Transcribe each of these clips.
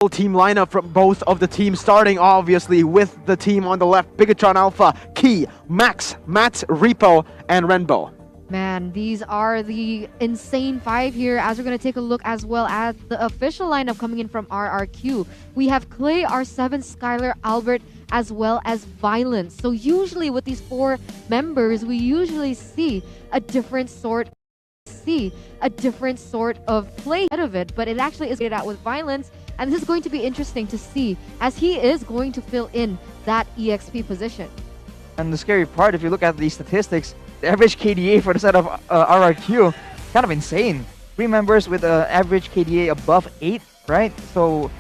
Team lineup from both of the teams, starting obviously with the team on the left, Bigatron Alpha, Key, Max, Matt, Repo, and Renbo. Man, these are the insane five here, as we're going to take a look as well as the official lineup coming in from RRQ. We have Clay, R7, Skylar, Albert, as well as Violence. So usually with these four members, we usually see a different sort of play ahead of it, but it actually is get out with Violence, and this is going to be interesting to see as he is going to fill in that EXP position. And the scary part, if you look at the statistics, the average KDA for the set of RRQ, kind of insane. 3 members with an average KDA above 8, right? So,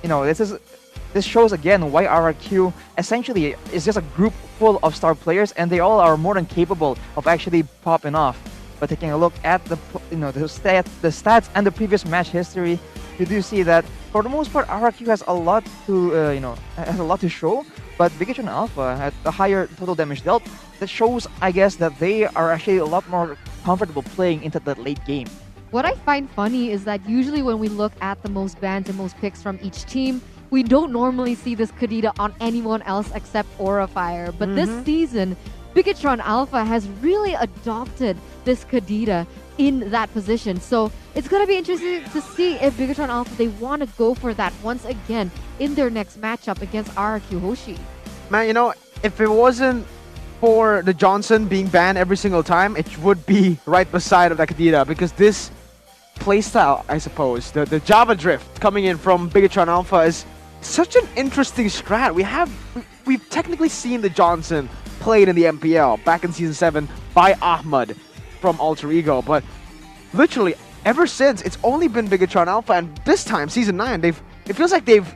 you know, this shows again why RRQ essentially is just a group full of star players, and they all are more than capable of actually popping off. But taking a look at the stats and the previous match history, you do see that for the most part RRQ has a lot to show. But Bigatron Alpha had a higher total damage dealt. That shows, I guess, that they are actually a lot more comfortable playing into the late game. What I find funny is that usually when we look at the most bans and most picks from each team, we don't normally see this Kadita on anyone else except Aura Fire. But this season, Bigatron Alpha has really adopted this Kadita in that position. So it's going to be interesting to see if Bigatron Alpha, they want to go for that once again in their next matchup against RRQ Hoshi. Man, you know, if it wasn't for the Johnson being banned every single time, it would be right beside of that Kadita, because this playstyle, I suppose, the Java Drift coming in from Bigatron Alpha is such an interesting strat. We've technically seen the Johnson played in the MPL back in Season 7 by Ahmad from Alter Ego, but literally ever since, it's only been Bigatron Alpha, and this time, Season 9, it feels like they've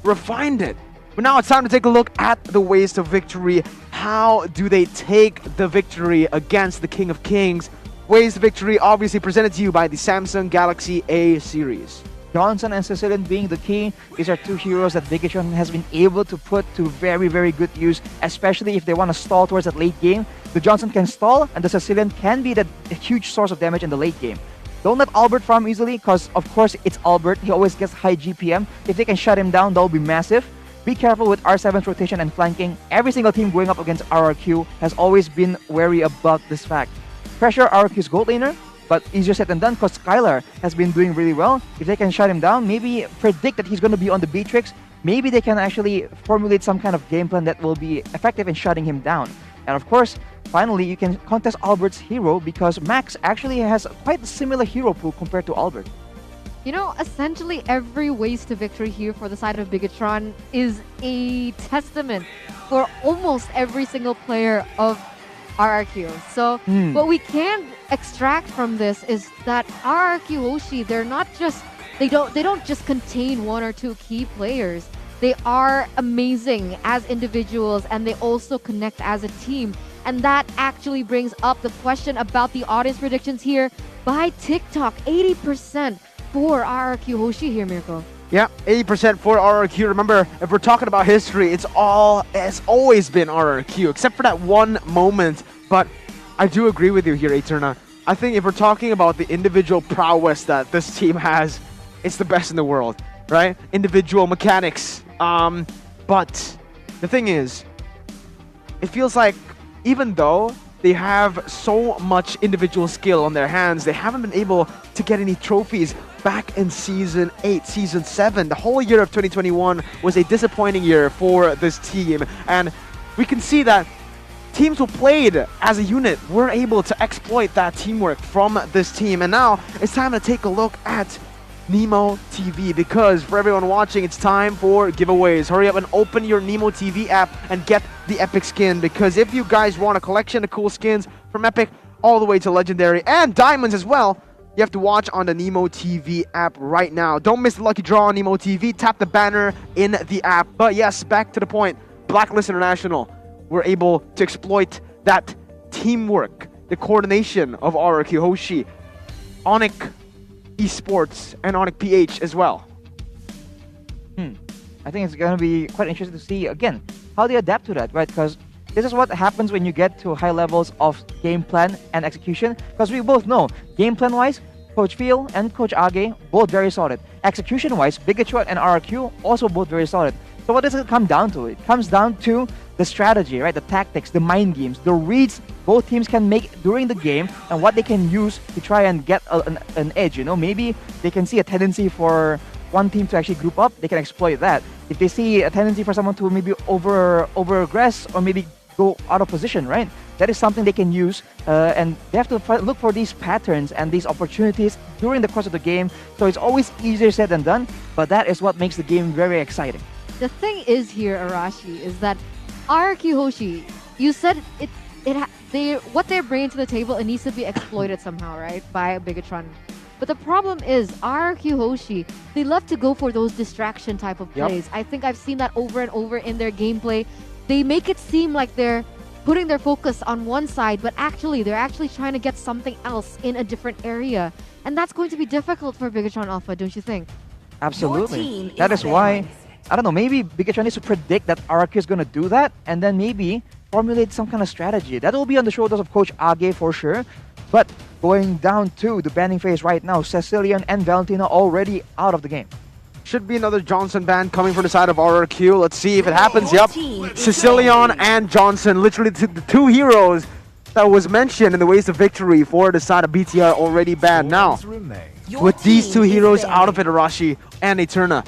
refined it. But now it's time to take a look at the ways to victory. How do they take the victory against the King of Kings? Ways to victory obviously presented to you by the Samsung Galaxy A series. Johnson and Sicilian being the key, these are two heroes that Bigatron has been able to put to very, very good use, especially if they want to stall towards that late game. The Johnson can stall, and the Sicilian can be that huge source of damage in the late game. Don't let Albert farm easily, because of course it's Albert. He always gets high GPM. If they can shut him down, that'll be massive. Be careful with R7's rotation and flanking. Every single team going up against RRQ has always been wary about this fact. Pressure RRQ's gold laner, but easier said than done because Skylar has been doing really well. If they can shut him down, maybe predict that he's going to be on the Beatrix, maybe they can actually formulate some kind of game plan that will be effective in shutting him down. And of course, finally, you can contest Albert's hero because Max actually has quite a similar hero pool compared to Albert. You know, essentially every ways to victory here for the side of Bigatron is a testament for almost every single player of RRQ. So what we can extract from this is that RRQ Hoshi, they don't just contain one or two key players. They are amazing as individuals, and they also connect as a team. And that actually brings up the question about the audience predictions here by TikTok. 80% for RRQ Hoshi here, Mirko. Yeah, 80% for RRQ. Remember, if we're talking about history, it's always been RRQ, except for that one moment. But I do agree with you here, Eterna. I think if we're talking about the individual prowess that this team has, it's the best in the world, right? Individual mechanics. But the thing is, it feels like even though they have so much individual skill on their hands, they haven't been able to get any trophies back in Season 8, Season 7. The whole year of 2021 was a disappointing year for this team. And we can see that teams who played as a unit were able to exploit that teamwork from this team. And now it's time to take a look at Nemo TV, because for everyone watching, it's time for giveaways. Hurry up and open your Nemo TV app and get the epic skin, because if you guys want a collection of cool skins from epic all the way to legendary and diamonds as well, you have to watch on the Nemo TV app right now. Don't miss the lucky draw on Nemo TV. Tap the banner in the app. But yes, back to the point. Blacklist International were able to exploit that teamwork, the coordination of RRQ Hoshi, Onyx Esports, and Onyx PH as well. I think it's going to be quite interesting to see, again, how they adapt to that, right? Because this is what happens when you get to high levels of game plan and execution. Because we both know, game plan-wise, Coach Phil and Coach Age, both very solid. Execution-wise, Bigatron and RRQ also both very solid. So what does it come down to? It comes down to the strategy, right? The tactics, the mind games, the reads both teams can make during the game, and what they can use to try and get an edge. You know, maybe they can see a tendency for one team to actually group up, they can exploit that. If they see a tendency for someone to maybe over-aggress or maybe go out of position, right? That is something they can use, and they have to look for these patterns and these opportunities during the course of the game. So it's always easier said than done, but that is what makes the game very exciting. The thing is here, Arashi, is that RRQ Hoshi, you said what they're bringing to the table, it needs to be exploited somehow, right, by Bigatron. But the problem is, RRQ Hoshi, they love to go for those distraction type of plays. I think I've seen that over and over in their gameplay. They make it seem like they're putting their focus on one side, but actually, they're actually trying to get something else in a different area. And that's going to be difficult for Bigatron Alpha, don't you think? Absolutely. That is why, I don't know, maybe Bigatron needs to predict that RRQ is going to do that, and then maybe formulate some kind of strategy. That will be on the shoulders of Coach Age for sure. But going down to the banning phase right now, Cecilian and Valentina already out of the game. Should be another Johnson ban coming from the side of RRQ. Let's see if it happens. Yep, Cecilian and Johnson, literally the two heroes that was mentioned in the ways to victory for the side of BTR already banned. Now, with these two heroes out of it, Arashi and Eterna,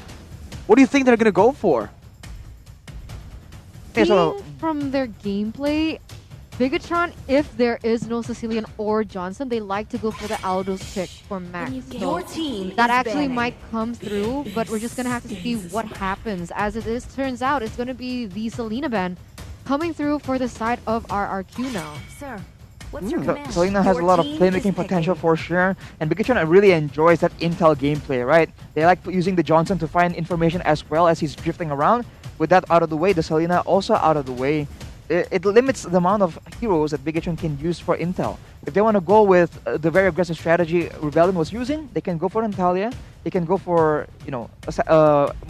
what do you think they're going to go for? From their gameplay, Bigatron, if there is no Cecilian or Johnson, they like to go for the Aldo's pick for Max. So that actually might come through, but we're just going to have to see what happens. As it is, turns out it's going to be the Selena ban coming through for the side of RRQ now. Sir, what's your command? Selena has a lot of playmaking potential for sure, and Bigatron really enjoys that intel gameplay, right? They like using the Johnson to find information as well as he's drifting around. With that out of the way, the Selena also out of the way. It limits the amount of heroes that Bigatron can use for intel. If they want to go with the very aggressive strategy Rebellion was using, they can go for Natalia. They can go for, you know,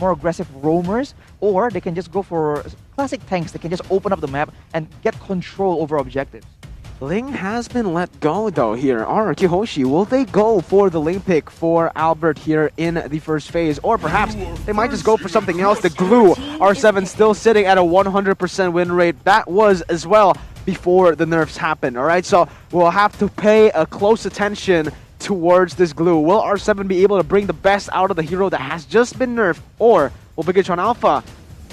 more aggressive roamers, or they can just go for classic tanks. They can just open up the map and get control over objectives. Ling has been let go though here. RRQ Hoshi, will they go for the Ling pick for Albert here in the first phase? Or perhaps they might just go for something else. The Glue R7 still sitting at a 100% win rate. That was as well before the nerfs happened, alright? So we'll have to pay a close attention towards this Glue. Will R7 be able to bring the best out of the hero that has just been nerfed? Or will Bigatron Alpha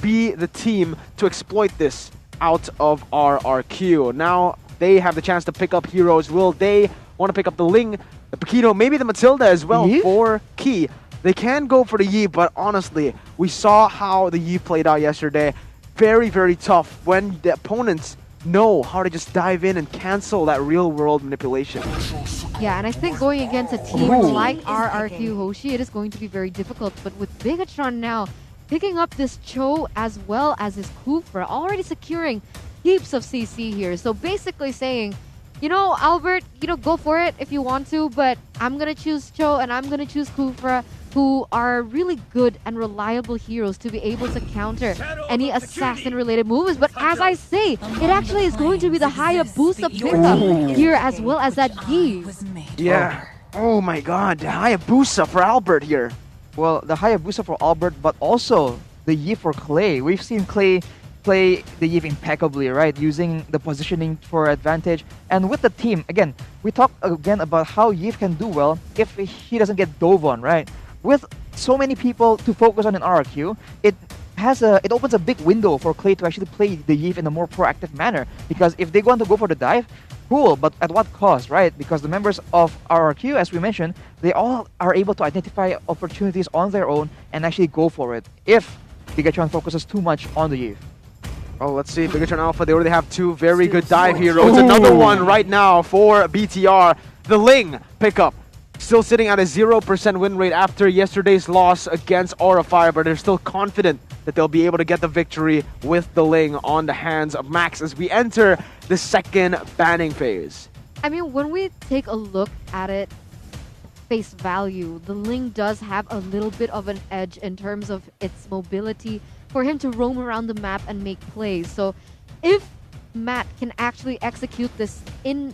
be the team to exploit this out of RRQ? Now, they have the chance to pick up heroes. Will they want to pick up the Ling, the Paquito, maybe the Matilda as well for Key? They can go for the Yi, but honestly, we saw how the Yi played out yesterday. Very, very tough when the opponents know how to just dive in and cancel that real-world manipulation. Yeah, and I think going against a team like RRQ Hoshi, it is going to be very difficult. But with Bigatron now picking up this Cho as well as his Kufra, already securing heaps of CC here. So basically saying, you know, Albert, you know, go for it if you want to, but I'm going to choose Cho and I'm going to choose Kufra, who are really good and reliable heroes to be able to counter any assassin-related moves. But as I say, it actually is going to be the Hayabusa pickup here as well as that Yi. Yeah. Oh my god, the Hayabusa for Albert here. Well, the Hayabusa for Albert, but also the Yi for Clay. We've seen Clay play the Yi impeccably, right? Using the positioning for advantage. And with the team, again, we talk again about how Yi can do well if he doesn't get dove on, right? With so many people to focus on in RRQ, it opens a big window for Clay to actually play the Yi in a more proactive manner. Because if they want to go for the dive, cool, but at what cost, right? Because the members of RRQ, as we mentioned, they all are able to identify opportunities on their own and actually go for it if Bigatron focuses too much on the Yi. Oh, let's see. Bigatron Alpha, they already have two very good dive heroes. Another one right now for BTR. The Ling pickup. Still sitting at a 0% win rate after yesterday's loss against Aura Fire, but they're still confident that they'll be able to get the victory with the Ling on the hands of Max as we enter the second banning phase. I mean, when we take a look at it face value, the Ling does have a little bit of an edge in terms of its mobility for him to roam around the map and make plays. So if Matt can actually execute this in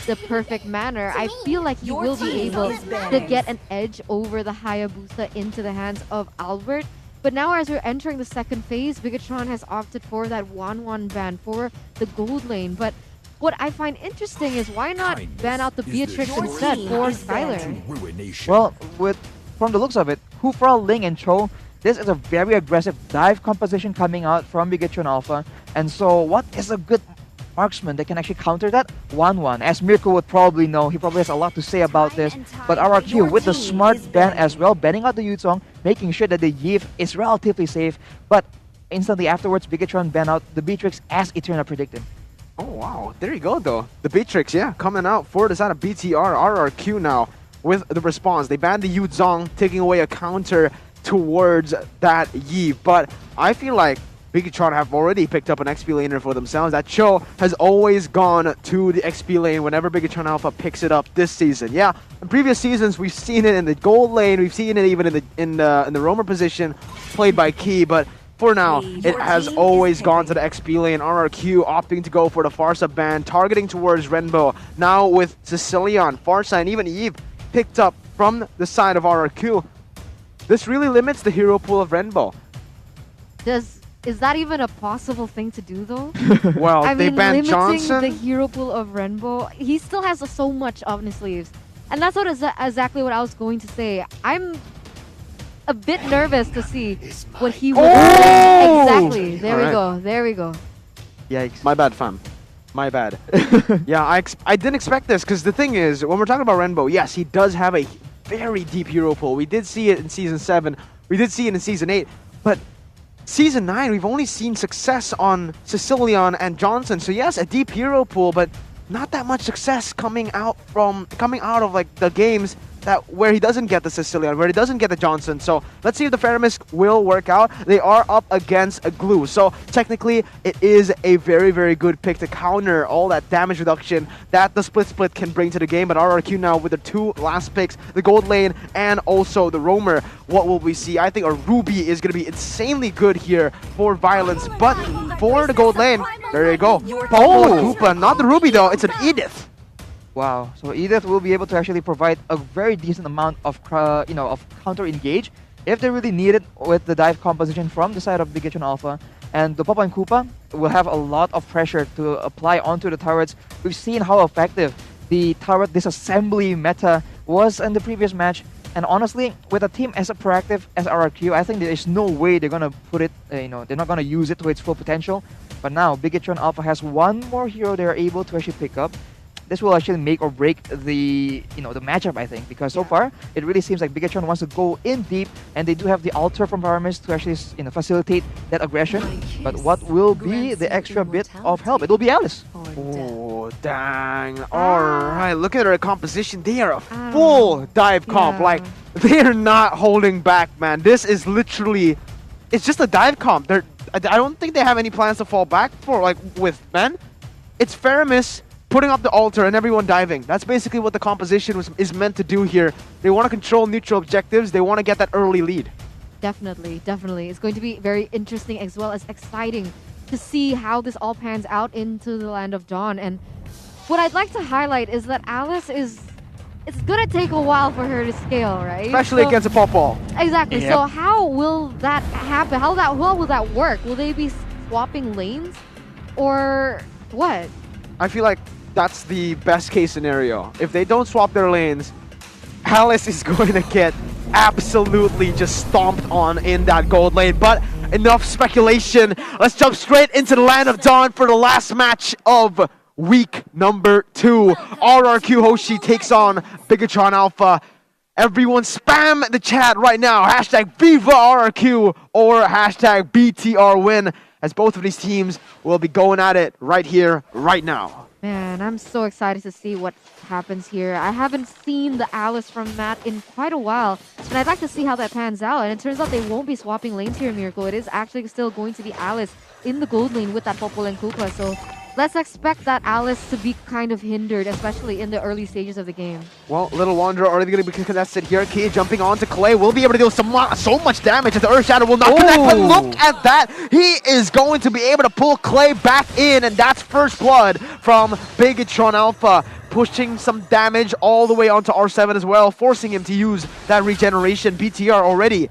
the perfect manner, I feel like he will be able to get an edge over the Hayabusa into the hands of Albert. But now as we're entering the second phase, Bigatron has opted for that 1-1 ban for the gold lane. But what I find interesting is why not ban out the Beatrix instead for Skylar? Well, from the looks of it, Hufra, Ling, and Cho, this is a very aggressive dive composition coming out from Bigatron Alpha. And so what is a good marksman that can actually counter that? 1-1. As Mirko would probably know, he probably has a lot to say about this. But RRQ with the smart ban as well, banning out the Yuzong, making sure that the Yiv is relatively safe. But instantly afterwards, Bigatron ban out the Beatrix as Eterna predicted. Oh, wow. There you go, though. The Beatrix, yeah, coming out for the side of BTR. RRQ now with the response. They banned the Yuzong, taking away a counter towards that Yi. But I feel like Bigatron have already picked up an XP laner for themselves. That Cho has always gone to the XP lane whenever Bigatron Alpha picks it up this season. Yeah, in previous seasons we've seen it in the gold lane, we've seen it even in the roamer position played by Key, but for now, it has always gone to the XP lane. RRQ opting to go for the Farsa ban, targeting towards Renbo. Now with Sicilian, Farsa, and even Eve picked up from the side of RRQ. This really limits the hero pool of Renbo. Is that even a possible thing to do, though? Well, I they mean, banned limiting Johnson. the hero pool of Renbo, he still has so much up in his sleeves. And that's exactly what I was going to say. I'm a bit nervous to see what he will do. Exactly. There we go. Yikes. My bad, fam. My bad. Yeah, I didn't expect this, because the thing is, when we're talking about Renbo, yes, he does have a very deep hero pool. We did see it in Season 7. We did see it in Season 8. But Season 9, we've only seen success on Sicilian and Johnson. So yes, a deep hero pool, but not that much success coming out of like the games where he doesn't get the Sicilian, where he doesn't get the Johnson. So let's see if the Ferromis will work out. They are up against a Glue. So technically, it is a very, very good pick to counter all that damage reduction that the Split can bring to the game. But RRQ now with the two last picks, the gold lane and also the roamer. What will we see? I think a Ruby is going to be insanely good here for Violence. But for the gold lane, there you go. Oh, Koopa, not the Ruby though. It's an Edith. Wow, so Edith will be able to actually provide a very decent amount of of counter engage if they really need it with the dive composition from the side of Bigatron Alpha. And the Papa and Koopa will have a lot of pressure to apply onto the turrets. We've seen how effective the turret disassembly meta was in the previous match. And honestly, with a team as proactive as RRQ, I think there is no way they're gonna put it, they're not gonna use it to its full potential. But now Bigatron Alpha has one more hero they're able to actually pick up. This will actually make or break the the matchup, I think, because so far it really seems like Bigatron wants to go in deep, and they do have the altar from Paramis to actually facilitate that aggression. But what will be the extra bit of help? It will be Alice. Oh, dang. Alright, look at their composition. They are a full dive comp. Yeah. Like, they are not holding back, man. This is literally, it's just a dive comp. I don't think they have any plans to fall back for, like, with men. It's Ferromis putting up the altar and everyone diving. That's basically what the composition is meant to do here. They want to control neutral objectives. They want to get that early lead. Definitely. It's going to be very interesting as well as exciting to see how this all pans out into the Land of Dawn. And what I'd like to highlight is that Alice it's gonna take a while for her to scale, right? Especially against a pop-ball. Exactly. Yep. So how will that happen? How will that work? Will they be swapping lanes? Or what? I feel like that's the best case scenario. If they don't swap their lanes, Alice is going to get absolutely just stomped on in that gold lane. But enough speculation. Let's jump straight into the Land of Dawn for the last match of week number 2. RRQ Hoshi takes on Bigatron Alpha. Everyone spam the chat right now. Hashtag Viva RRQ or hashtag BTR win, as both of these teams will be going at it right here, right now. Man, I'm so excited to see what happens here. I haven't seen the Alice from Matt in quite a while, and I'd like to see how that pans out. And it turns out they won't be swapping lanes here, Miracle. It is actually still going to be Alice in the gold lane with that Popol and Koopa. So let's expect that Alice to be kind of hindered, especially in the early stages of the game. Well, Little Wanderer already going to be contested here. Key jumping onto Clay will be able to deal so much damage as the Earth Shadow will not connect. But look at that. He is going to be able to pull Clay back in, and that's first blood from Bigatron Alpha. pushing some damage all the way onto R7 as well, forcing him to use that regeneration. BTR already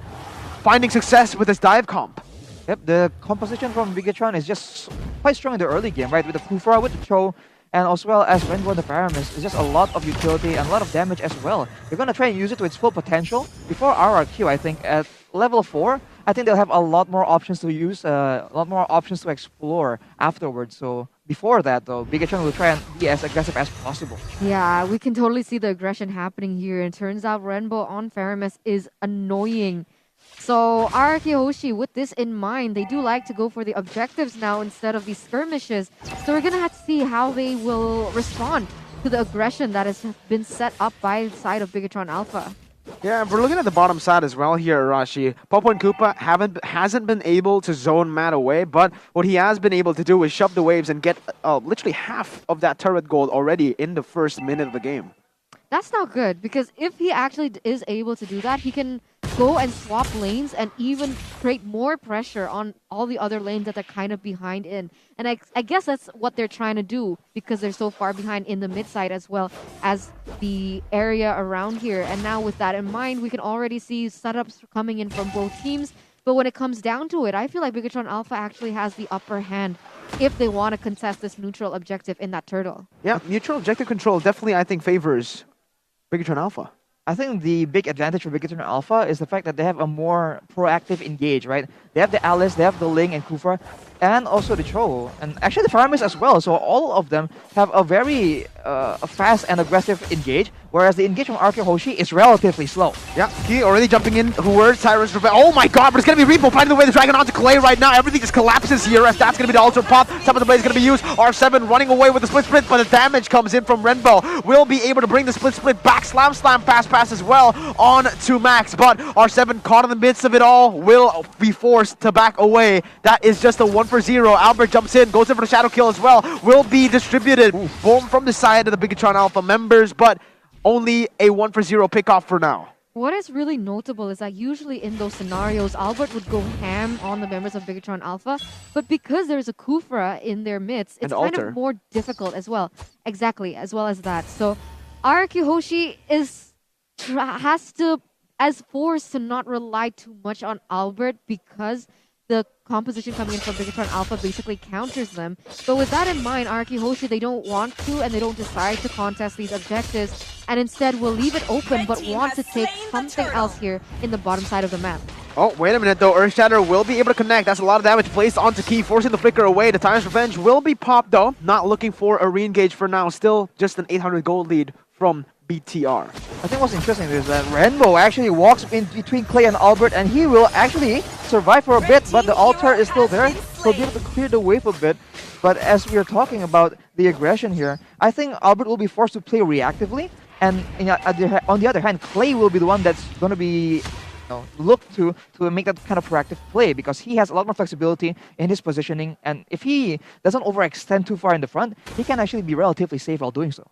finding success with his dive comp. Yep, the composition from Bigatron is just quite strong in the early game, right? With the Kufra, with the Cho, and as well as Rainbow and the Paramis. It's just a lot of utility and a lot of damage as well. They're going to try and use it to its full potential. Before RRQ, I think, at level 4, I think they'll have a lot more options to use, a lot more options to explore afterwards. So before that, though, Bigatron will try and be as aggressive as possible. Yeah, we can totally see the aggression happening here. And turns out Rainbow on Faramis is annoying. So RRQ Hoshi, with this in mind, they do like to go for the objectives now instead of these skirmishes. So we're going to have to see how they will respond to the aggression that has been set up by the side of Bigatron Alpha. Yeah, we're looking at the bottom side as well here, Arashi. Popo and Koopa hasn't been able to zone Matt away, but what he has been able to do is shove the waves and get literally half of that turret gold already in the first minute of the game. That's not good, because if he actually is able to do that, he can go and swap lanes and even create more pressure on all the other lanes that they're kind of behind in. And I guess that's what they're trying to do, because they're so far behind in the mid side as well as the area around here. And now with that in mind, we can already see setups coming in from both teams. But when it comes down to it, I feel like Bigatron Alpha actually has the upper hand if they want to contest this neutral objective in that turtle. Yeah, neutral objective control definitely, I think, favors Bigatron Alpha. I think the big advantage for Bigatron Alpha is the fact that they have a more proactive engage, right? They have the Alice, they have the Ling and Kufra, and also the Cho, and actually the Faramis as well. So all of them have a very fast and aggressive engage, whereas the engage from RRQ Hoshi is relatively slow. Yeah, Key already jumping in. Hoover, Cyrus, oh my god, but it's going to be Repo finding the way the Dragon onto Clay right now. Everything just collapses here as that's going to be the Alter Pop. Top of the blade is going to be used. R7 running away with the split, but the damage comes in from Renbo. Will be able to bring the split back. Slam, pass as well on to Max, but R7 caught in the midst of it all, will be forced to back away. That is just a 1-for-0. Albert jumps in, goes in for the shadow kill as well. Will be distributed from the side of the Bigatron Alpha members, but only a 1-for-0 pickoff for now. What is really notable is that usually in those scenarios, Albert would go ham on the members of Bigatron Alpha, but because there's a Kufra in their midst, it's kind of more difficult as well. Exactly, as well as that. So RRQ Hoshi has to forced to not rely too much on Albert because the composition coming in from Bigatron Alpha basically counters them. But with that in mind, RRQ Hoshi, they don't want to and they don't decide to contest these objectives, and instead will leave it open but want to take something else here in the bottom side of the map. Oh, wait a minute though. Earthshatter will be able to connect. That's a lot of damage placed onto Key, forcing the flicker away. The Time's Revenge will be popped though. Not looking for a re-engage for now. Still just an 800 gold lead from BTR. I think what's interesting is that Rainbow actually walks in between Clay and Albert, and he will actually survive for a bit, but the altar is still there. He'll be able to clear the wave a bit. But as we are talking about the aggression here, I think Albert will be forced to play reactively, and on the other hand, Clay will be the one that's going to be looked to make that kind of proactive play, because he has a lot more flexibility in his positioning, and if he doesn't overextend too far in the front, he can actually be relatively safe while doing so.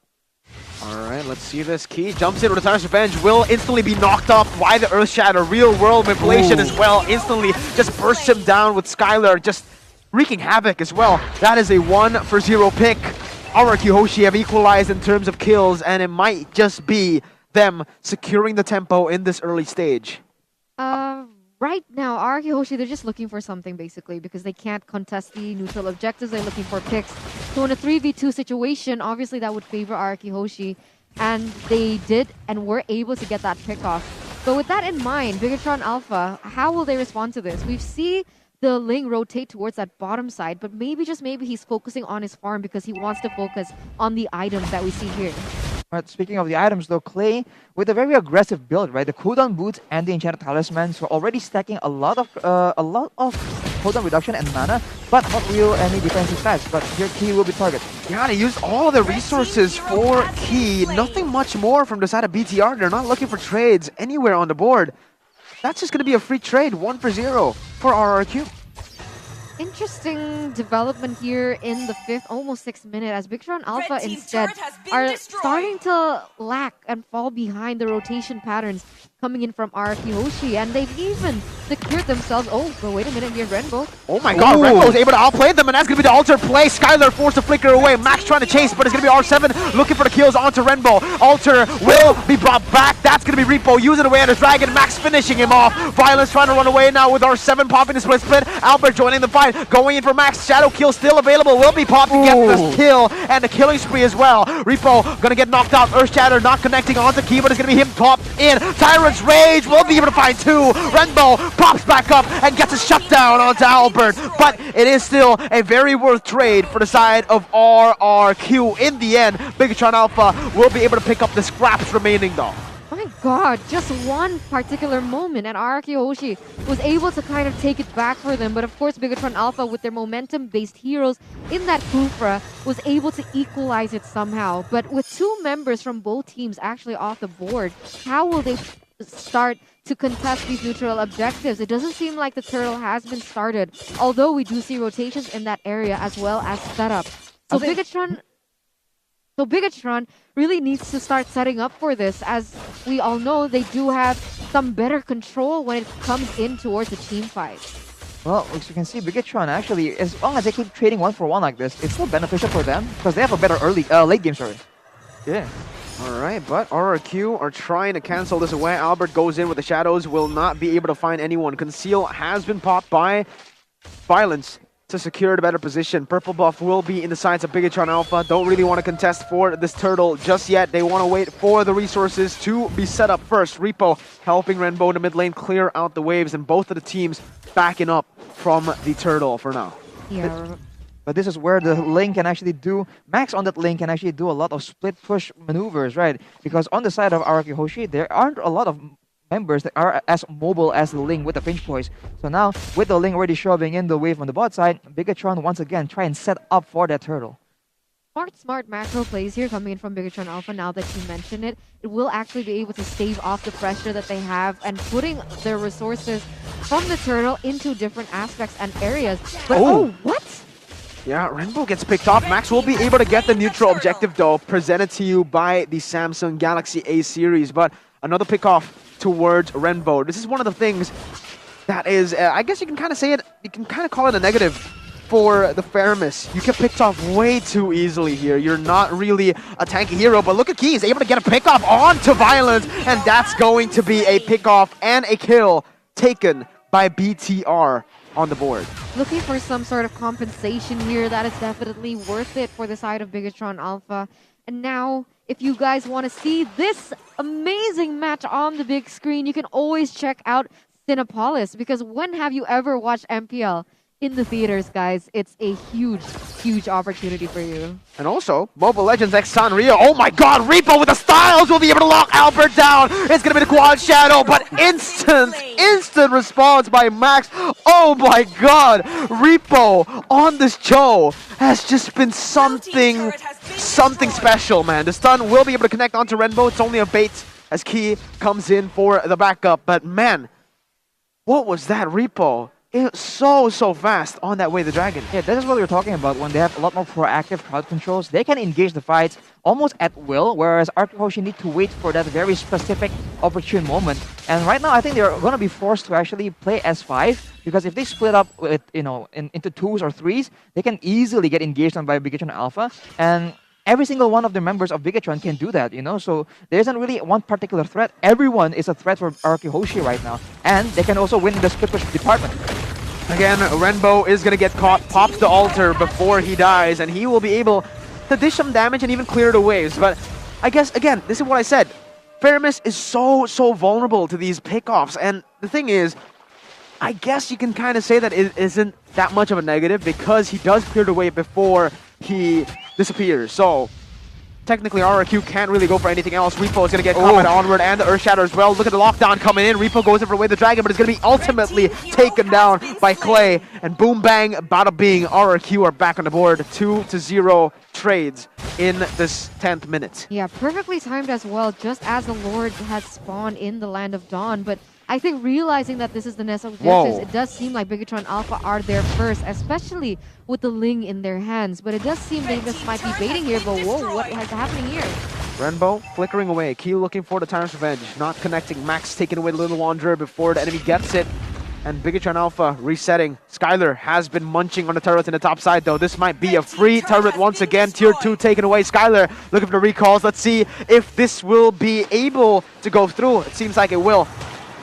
Alright, let's see this. Key jumps in with the Time's Revenge, will instantly be knocked off by the Earthshatter. Real world manipulation as well, instantly just bursts him down with Skylar, just wreaking havoc as well. That is a 1-for-0 pick. RRQ Hoshi have equalized in terms of kills, and it might just be them securing the tempo in this early stage. Right now, RRQ Hoshi, they're just looking for something basically because they can't contest the neutral objectives. They're looking for picks. So in a 3v2 situation, obviously that would favor RRQ Hoshi, and they did and were able to get that pick off. But with that in mind, Bigatron Alpha, how will they respond to this? We've seen the Ling rotate towards that bottom side, but maybe, just maybe, he's focusing on his farm because he wants to focus on the items that we see here. Right, speaking of the items though, Clay, with a very aggressive build, right? The cooldown boots and the enchanted talismans were already stacking a lot of cooldown reduction and mana, but not real any defensive stats. But here Key will be targeted. Yeah, they used all the resources for Key. Nothing much more from the side of BTR. They're not looking for trades anywhere on the board. That's just going to be a free trade, 1-for-0 for RRQ. Interesting development here in the 5th, almost 6th minute, as Victron Alpha Red team's instead turret has been are destroyed. starting to lack and fall behind the rotation patterns coming in from RRQ Hoshi, and they've even secured themselves. Oh, but wait a minute here, Renbo. Oh my god, Renbo's able to outplay them, and that's going to be the alter play. Skylar forced to flicker away. Max trying to chase, but it's going to be R7 looking for the kills onto Renbo. Alter will be brought back. That's going to be Repo using away on his dragon. Max finishing him off. Violence trying to run away now with R7 popping the split. Albert joining the fight, going in for Max. Shadow kill still available. Will be popped to get this kill, and the killing spree as well. Repo going to get knocked out. Earth Shatter not connecting onto Key, but it's going to be him popped in. Tyrant's Rage will be able to find 2. Renbo pops back up and gets a shutdown onto Albert, but it is still a very worth trade for the side of RRQ. In the end, Bigatron Alpha will be able to pick up the scraps remaining though. My god, just one particular moment, and RRQ Hoshi was able to kind of take it back for them. But of course, Bigatron Alpha, with their momentum-based heroes in that Kufra, was able to equalize it somehow. But with 2 members from both teams actually off the board, how will they start to contest these neutral objectives? It doesn't seem like the turtle has been started, although we do see rotations in that area as well as setup. So Bigatron really needs to start setting up for this. As we all know, they do have some better control when it comes in towards the team fight. Well, as you can see, Bigatron actually, as long as they keep trading 1-for-1 like this, it's still beneficial for them because they have a better late game story. Yeah. Alright, but RRQ are trying to cancel this away. Albert goes in with the shadows, will not be able to find anyone. Conceal has been popped by Violence to secure the better position. Purple buff will be in the sides of Bigatron Alpha. Don't really want to contest for this turtle just yet. They want to wait for the resources to be set up first. Repo helping Renbo in the mid lane clear out the waves, and both of the teams backing up from the turtle for now. Yeah. But this is where the lane can actually do, Max on that lane can actually do a lot of split push maneuvers, right? Because on the side of RRQ Hoshi, there aren't a lot of members that are as mobile as the Ling with the pinch poise. So now, with the Ling already shoving in the wave on the bot side, Bigatron once again try and set up for that turtle. Smart macro plays here coming in from Bigatron Alpha. Now that you mention it, it will actually be able to stave off the pressure that they have and putting their resources from the turtle into different aspects and areas. But oh what? Yeah, Renbo gets picked off. Max will be able to get the neutral objective though, presented to you by the Samsung Galaxy A series. But another pick off towards Renbo. This is one of the things that is, I guess you can kind of say it, you can kind of call it a negative for the Faramis. You get picked off way too easily here. You're not really a tanky hero, but look at Key. He's able to get a pick off onto Violence, and that's going to be a pick off and a kill taken by BTR on the board. Looking for some sort of compensation here. That is definitely worth it for the side of Bigatron Alpha. And now, if you guys want to see this amazing match on the big screen, you can always check out Cinepolis, because when have you ever watched MPL in the theaters, guys? It's a huge opportunity for you. And also, Mobile Legends X Sanrio. Oh my god, Repo with the styles will be able to lock Albert down. It's going to be the quad shadow, but instant response by Max. Oh my god, Repo on this show has just been something special, man. The stun will be able to connect onto Renbo. It's only a bait as Key comes in for the backup, but man, what was that, Repo? It's so fast on that way, the dragon. Yeah, that is what we were talking about. When they have a lot more proactive crowd controls, they can engage the fights almost at will, whereas RRQ Hoshi need to wait for that very specific opportune moment. And right now, I think they're going to be forced to actually play S5, because if they split up with, into 2s or 3s, they can easily get engaged on by Bigatron Alpha. And every single one of the members of Bigatron can do that, So there isn't really one particular threat. Everyone is a threat for RRQ Hoshi right now. And they can also win in the split push department. Again, Renbo is going to get caught, pops the altar before he dies, and he will be able to dish some damage and even clear the waves. But I guess, again, this is what I said. Faramis is so vulnerable to these pickoffs. And the thing is, I guess you can kind of say that it isn't that much of a negative, because he does clear the wave before he disappears. So technically RRQ can't really go for anything else. Repo is going to get caught by the onward and the Earth Shatter as well. Look at the lockdown coming in. Repo goes in for away the dragon, but it's going to be ultimately taken down by Clay. And boom bang, bada bing, RRQ are back on the board. 2-0 trades in this 10th minute. Yeah, perfectly timed as well, just as the Lord has spawned in the Land of Dawn. But I think realizing that this is the next objectives, Whoa. it does seem like Bigatron Alpha are there first, especially with the Ling in their hands. But it does seem they just might be baiting here, but whoa, what is happening here? Renbo flickering away. Q looking for the Tyrant's Revenge. Not connecting. Max taking away the Little Wanderer before the enemy gets it. And Bigatron Alpha resetting. Skylar has been munching on the turret in the top side though. This might be a free turret once again. Tier 2 taken away. Skylar looking for the recalls. Let's see if this will be able to go through. It seems like it will.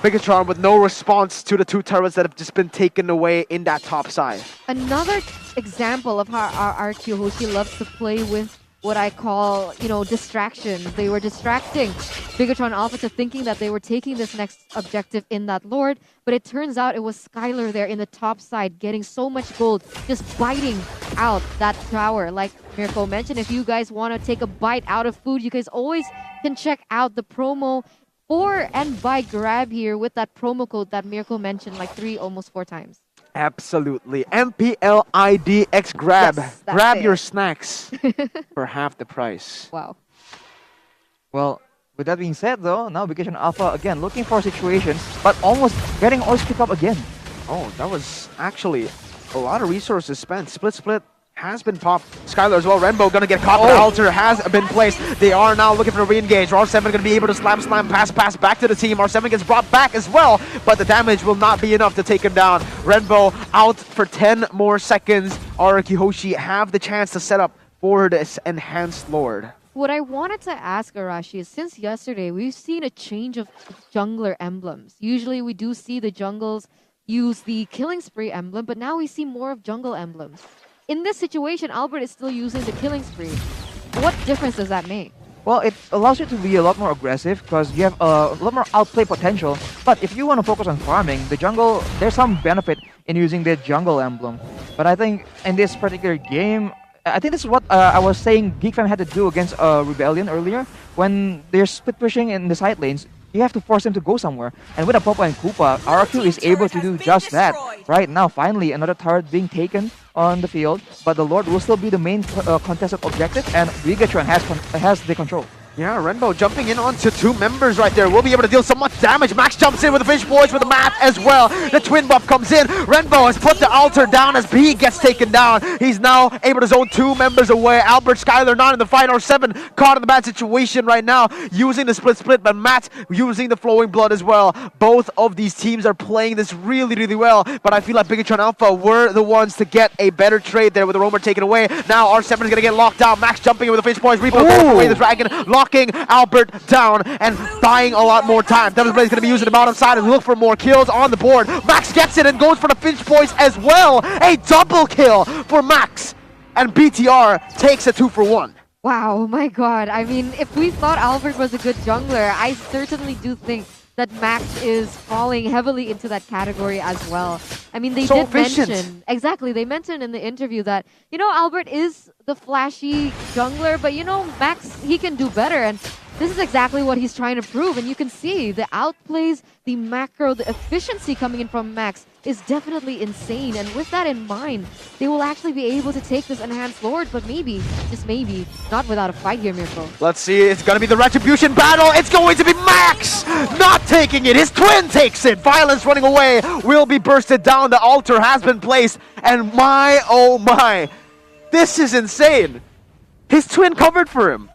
Bigatron with no response to the 2 turrets that have just been taken away in that top side. Another example of how our RQ Hoshi loves to play with what I call, distractions. They were distracting Bigatron Alpha to thinking that they were taking this next objective in that Lord, but it turns out it was Skylar there in the top side getting so much gold, just biting out that tower. Like Mirko mentioned, if you guys want to take a bite out of food, you guys always can check out the promo for and buy grab here with that promo code that Mirko mentioned like almost 4 times. Absolutely. MPLIDX grab. Yes, that's Grab it. your snacks for half the price. Wow. Well, with that being said, though, now Bigatron Alpha again looking for situations, but almost getting always pick up again. Oh, that was actually a lot of resources spent. Split has been popped. Skylar as well. Renbo gonna get caught. The altar has been placed. They are now looking for a re-engage. R7 gonna be able to slam, pass back to the team. R7 gets brought back as well, but the damage will not be enough to take him down. Renbo out for 10 more seconds. Araki Hoshi have the chance to set up for this enhanced Lord. What I wanted to ask Arashi is, since yesterday, we've seen a change of jungler emblems. Usually we do see the jungles use the Killing Spree emblem, but now we see more of jungle emblems. In this situation, Albert is still using the Killing Spree. What difference does that make? Well, it allows you to be a lot more aggressive because you have a lot more outplay potential. But if you want to focus on farming, the jungle, there's some benefit in using the jungle emblem. But I think in this particular game, I think this is what I was saying GeekFam had to do against Rebellion earlier. When they're split pushing in the side lanes, you have to force them to go somewhere. And with a Popa and Koopa, RQ is able to do just that. Right now, finally, another turret being taken on the field, but the Lord will still be the main contested objective, and Bigatron has the control. Yeah, Renbo jumping in onto 2 members right there. Will be able to deal so much damage. Max jumps in with the Fish Boys with the math as well. The twin buff comes in. Renbo has put the altar down as B gets taken down. He's now able to zone 2 members away. Albert, Skylar not in the fight. R7 caught in the bad situation right now, using the split, but Matt using the Flowing Blood as well. Both of these teams are playing this really well, but I feel like Bigatron Alpha were the ones to get a better trade there with the Roamer taken away. Now R7 is going to get locked down. Max jumping in with the Fish Boys. Reaper goes away the Dragon, locking Albert down and buying a lot more time. Devil's Blade is going to be using the bottom side and look for more kills on the board. Max gets it and goes for the Finch Boys as well. A double kill for Max. And BTR takes a 2 for 1. Wow, my god. I mean, if we thought Albert was a good jungler, I certainly do think that Max is falling heavily into that category as well. I mean, they did mention... Exactly, they mentioned in the interview that, Albert is the flashy jungler, but Max, he can do better. And this is exactly what he's trying to prove. And you can see the outplays, the macro, the efficiency coming in from Max is definitely insane. And with that in mind, they will actually be able to take this enhanced Lord, but maybe, just maybe, not without a fight here, Mirko. Let's see, it's going to be the Retribution battle. It's going to be Max not taking it. His twin takes it. Violence running away will be bursted down. The altar has been placed. And my, oh my, this is insane. His twin covered for him.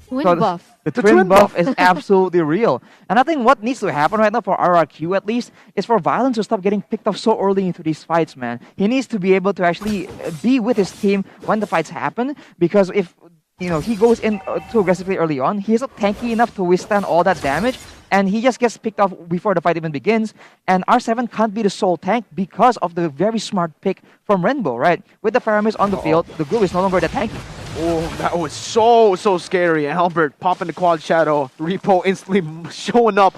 Twin buff. The twin buff is absolutely real. And I think what needs to happen right now for RRQ at least is for Violence to stop getting picked up so early into these fights, man. He needs to be able to actually be with his team when the fights happen, because if he goes in too aggressively early on, he is not tanky enough to withstand all that damage, and he just gets picked off before the fight even begins. And R7 can't be the sole tank because of the very smart pick from Renbo, right? With the Faramis on the field, the group is no longer that tanky. Oh, that was so scary. Albert popping the quad shadow. Repo instantly showing up.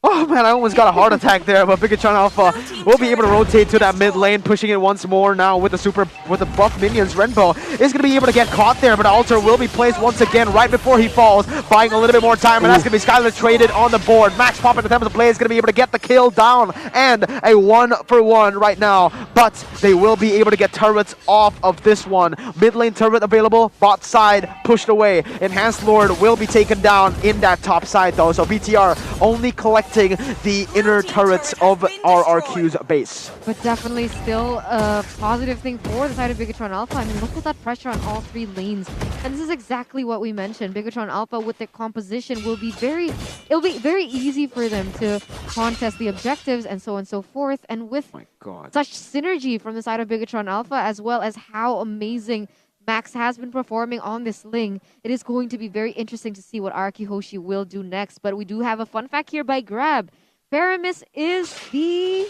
Oh man, I almost got a heart attack there, but Bigatron Alpha will be able to rotate to that mid lane, pushing it once more now with the buff minions. Renbo is going to be able to get caught there, but Alter will be placed once again right before he falls, buying a little bit more time, and that's going to be Skylar traded on the board. Max popping the Tempest Play is going to be able to get the kill down, and a 1-for-1 right now, but they will be able to get turrets off of this one. Mid lane turret available, bot side pushed away. Enhanced Lord will be taken down in that top side though, so BTR only collecting the inner turrets of RRQ's base. But definitely still a positive thing for the side of Bigatron Alpha. I mean, look at that pressure on all three lanes. And this is exactly what we mentioned. Bigatron Alpha with their composition it'll be very easy for them to contest the objectives and so on and so forth. And with such synergy from the side of Bigatron Alpha, as well as how amazing Max has been performing on this Ling, it is going to be very interesting to see what Araki Hoshi will do next. But we do have a fun fact here by Grab. Paramis is the...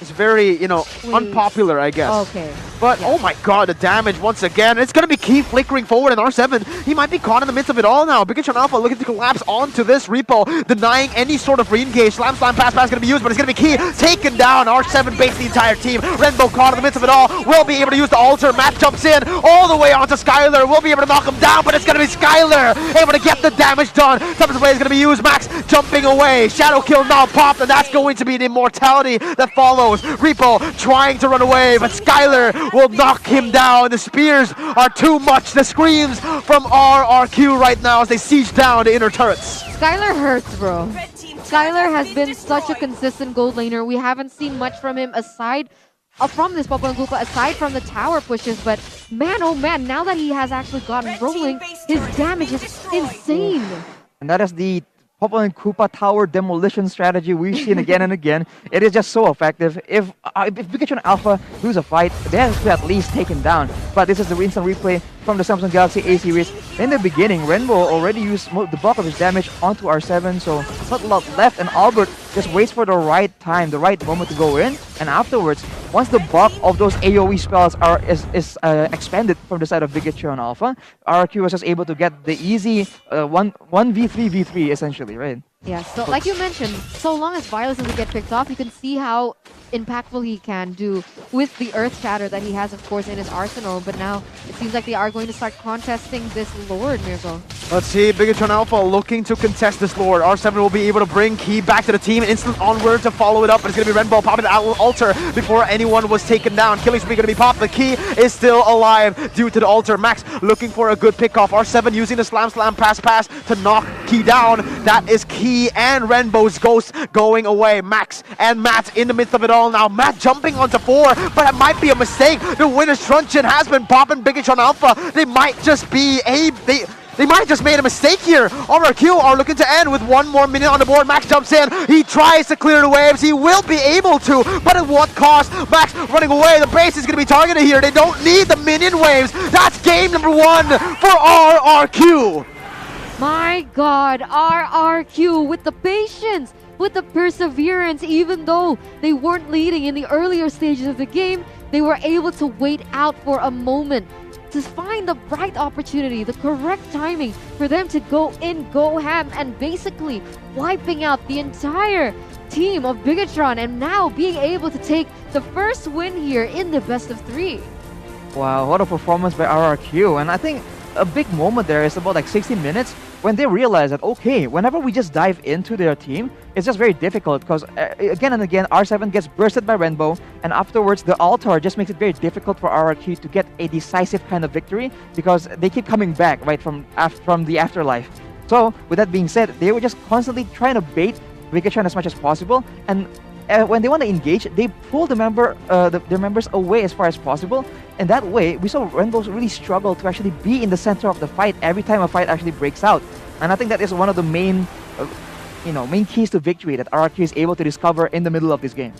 It's very, unpopular, I guess. Okay. But, oh my god, the damage once again. It's going to be Key flickering forward in R7. He might be caught in the midst of it all now. Bigatron Alpha looking to collapse onto this Repo, denying any sort of re-engage. Slam, pass going to be used, but it's going to be Key taken down. R7 baits the entire team. Renbo caught in the midst of it all. Will be able to use the Alter. Matt jumps in all the way onto Skylar. Will be able to knock him down, but it's going to be Skylar able to get the damage done. Tempest Blade is going to be used. Max jumping away. Shadow Kill now popped, and that's going to be the immortality that follows. Repo trying to run away, but Skylar will knock him down. The spears are too much. The screams from RRQ right now as they siege down the inner turrets. Skylar hurts, bro. Skylar has been such a consistent gold laner. We haven't seen much from him aside from this Popo and Koopa, aside from the tower pushes, but man, oh man, now that he has actually gotten rolling, his damage is insane. And that is the Popo and Koopa tower demolition strategy we've seen again and again. It is just so effective. If Bigatron Alpha lose a fight, they have to at least take him down. But this is the instant replay from the Samsung Galaxy A series. In the beginning, Renbo already used the bulk of his damage onto R7, so not a lot left, and Albert just waits for the right time, the right moment to go in, and afterwards, once the bulk of those AoE spells is expended from the side of Bigatron Alpha, RQ was just able to get the easy 1v3v3 essentially, right? Yeah, so like you mentioned, so long as Violence doesn't get picked off, you can see how impactful he can do with the Earth Shatter that he has, of course, in his arsenal. But now it seems like they are going to start contesting this Lord, Mirko. Let's see, Bigatron Alpha looking to contest this Lord. R7 will be able to bring Key back to the team. Instant onward to follow it up. It's going to be Renbo popping the Altar before anyone was taken down. Killing spree going to be popped. The Key is still alive due to the Altar. Max looking for a good pickoff. R7 using the slam, pass to knock Key down. That is Key and Renbo's Ghost going away. Max and Matt in the midst of it all now. Matt jumping onto 4, but it might be a mistake. The winner's truncheon has been popping Bigatron Alpha. They might just be They might have just made a mistake here. RRQ are looking to end with one more minute on the board. Max jumps in. He tries to clear the waves. He will be able to, but at what cost? Max running away. The base is going to be targeted here. They don't need the minion waves. That's game number 1 for RRQ. My God, RRQ with the patience, with the perseverance, even though they weren't leading in the earlier stages of the game, they were able to wait out for a moment to find the right opportunity, the correct timing for them to go in, go ham, and basically wiping out the entire team of Bigatron and now being able to take the first win here in the best of 3. Wow, what a performance by RRQ. And I think a big moment there is about like 60 minutes when they realize that, okay, whenever we just dive into their team, it's just very difficult because again and again, R7 gets bursted by Renbo, and afterwards the Altar just makes it very difficult for RRQ to get a decisive kind of victory because they keep coming back, right, from the afterlife. So, with that being said, they were just constantly trying to bait Bigatron as much as possible, and when they want to engage, they pull their members away as far as possible, and that way, we saw Renbo really struggle to actually be in the center of the fight every time a fight actually breaks out. And I think that is one of the main keys to victory that RRQ is able to discover in the middle of this game.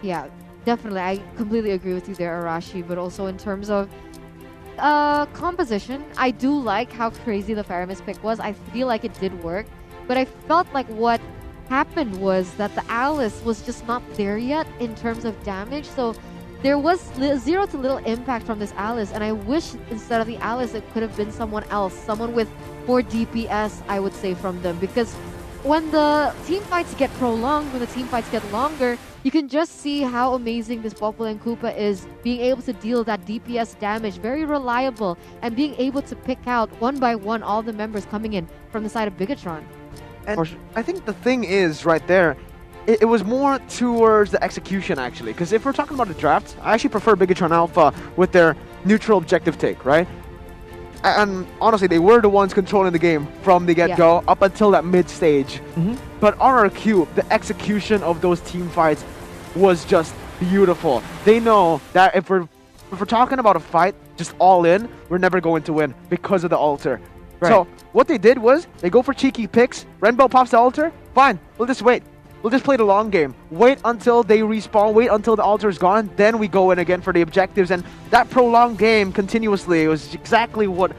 Yeah, definitely. I completely agree with you there, Arashi, but also in terms of composition, I do like how crazy the Faramis pick was. I feel like it did work, but I felt like what happened was that the Alice was just not there yet in terms of damage, so there was zero to little impact from this Alice, and I wish instead of the Alice it could have been someone else, someone with more DPS, I would say, from them, because when the team fights get prolonged, when the team fights get longer, you can just see how amazing this Popple and Koopa is, being able to deal that DPS damage, very reliable, and being able to pick out one by one all the members coming in from the side of Bigatron. And I think the thing is right there, it was more towards the execution actually. Because if we're talking about the draft, I actually prefer Bigatron Alpha with their neutral objective take, right? And honestly, they were the ones controlling the game from the get-go up until that mid-stage. But RRQ, the execution of those team fights was just beautiful. They know that if we're talking about a fight, just all in, we're never going to win because of the altar. Right. So what they did was they go for cheeky picks. Renbo pops the altar. Fine, we'll just wait. We'll just play the long game. Wait until they respawn. Wait until the altar is gone. Then we go in again for the objectives. And that prolonged game continuously was exactly what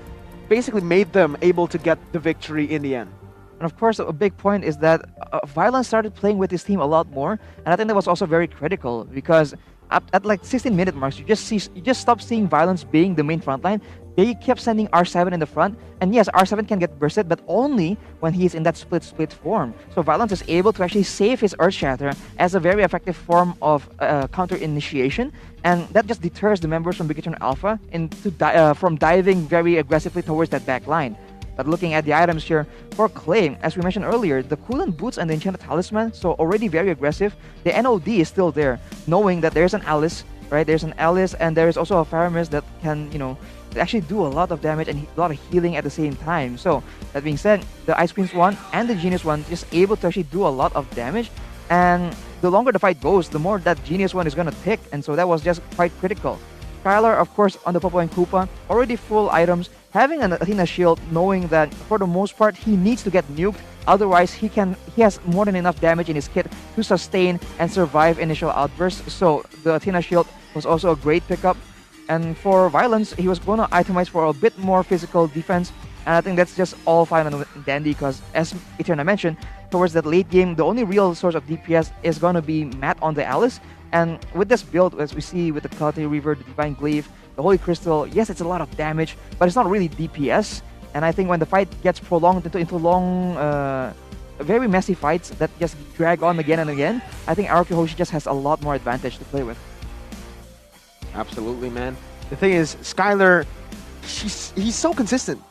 basically made them able to get the victory in the end. And of course, a big point is that Violence started playing with his team a lot more, and I think that was also very critical because at like 16-minute marks, you just stop seeing Violence being the main frontline. They kept sending R7 in the front, and yes, R7 can get bursted, but only when he's in that split form. So Violence is able to actually save his Earth Shatter as a very effective form of counter initiation, and that just deters the members from Bigatron Alpha from diving very aggressively towards that back line. But looking at the items here, for Clay, as we mentioned earlier, the Coolant Boots and the Enchanted Talisman, so already very aggressive. The NOD is still there, knowing that there's an Alice, right? There's an Alice, and there's also a Faramis that can, actually do a lot of damage and a lot of healing at the same time. So, that being said, the Ice Queen's one and the Genius one just able to actually do a lot of damage. And the longer the fight goes, the more that Genius one is going to tick, and so that was just quite critical. Skylar, of course, on the Popple and Koopa, already full items, having an Athena shield, knowing that for the most part he needs to get nuked, otherwise he has more than enough damage in his kit to sustain and survive initial outbursts. So the Athena shield was also a great pickup. And for Violence, he was going to itemize for a bit more physical defense, and I think that's just all fine and dandy because, as Eterna mentioned, towards that late game, the only real source of DPS is going to be Matt on the Alice. And with this build, as we see with the Kalate Reaver, the Divine Glaive, the Holy Crystal, yes, it's a lot of damage, but it's not really DPS. And I think when the fight gets prolonged into long, very messy fights that just drag on again and again, I think Aoki Hoshi just has a lot more advantage to play with. Absolutely, man. The thing is, Skylar, he's so consistent.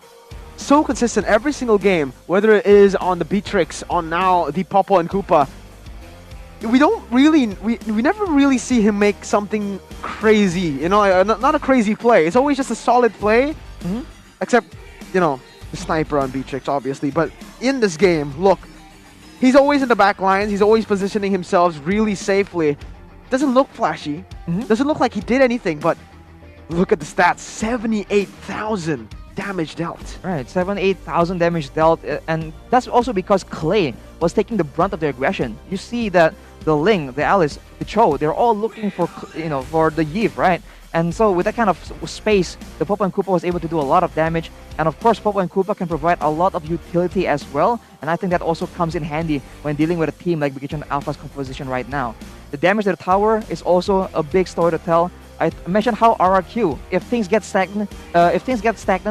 So consistent every single game, whether it is on the Beatrix, on now the Popple and Koopa. We never really see him make something crazy, not a crazy play. It's always just a solid play, except, the sniper on Beatrix, obviously. But in this game, look, he's always in the back lines. He's always positioning himself really safely. Doesn't look flashy. Doesn't look like he did anything, but look at the stats, 78,000 damage dealt. Right, 8,000 damage dealt, and that's also because Clay was taking the brunt of their aggression. You see that the Ling, the Alice, the Cho, they're all looking for, for the Yves, right? And so with that kind of space, the Popple and Koopa was able to do a lot of damage. And of course, Popple and Koopa can provide a lot of utility as well. And I think that also comes in handy when dealing with a team like Bigatron Alpha's composition right now. The damage to the tower is also a big story to tell. I mentioned how RRQ, if things get stagnant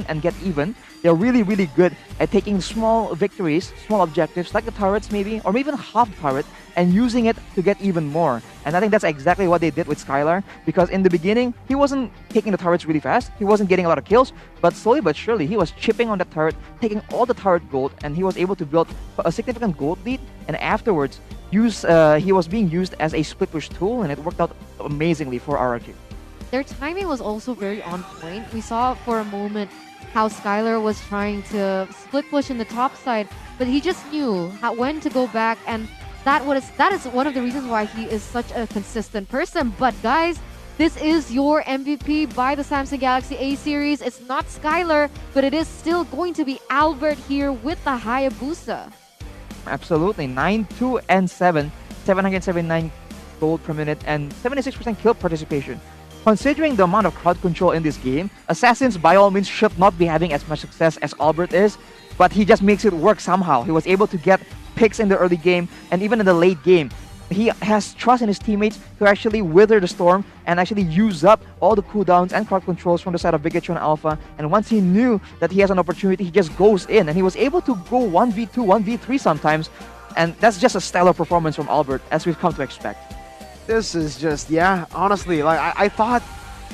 and get even, they're really, really good at taking small victories, small objectives, like the turrets maybe, or maybe even half the turret, and using it to get even more. And I think that's exactly what they did with Skylar, because in the beginning, he wasn't taking the turrets really fast, he wasn't getting a lot of kills, but slowly but surely, he was chipping on the turret, taking all the turret gold, and he was able to build a significant gold lead, and afterwards, he was being used as a split push tool, and it worked out amazingly for RRQ. Their timing was also very on point. We saw for a moment how Skylar was trying to split push in the top side, but he just knew when to go back, and that is one of the reasons why he is such a consistent person. But guys, this is your MVP by the Samsung Galaxy A series. It's not Skylar, but it is still going to be Albert here with the Hayabusa. Absolutely, 9-2 and 779 gold per minute, and 76% kill participation. Considering the amount of crowd control in this game, Assassins by all means should not be having as much success as Albert is, but he just makes it work somehow. He was able to get picks in the early game, and even in the late game, he has trust in his teammates to actually wither the storm and actually use up all the cooldowns and crowd controls from the side of Bigatron Alpha. And once he knew that he has an opportunity, he just goes in, and he was able to go 1v2, 1v3 sometimes. And that's just a stellar performance from Albert, as we've come to expect. This is just, yeah, honestly, like I thought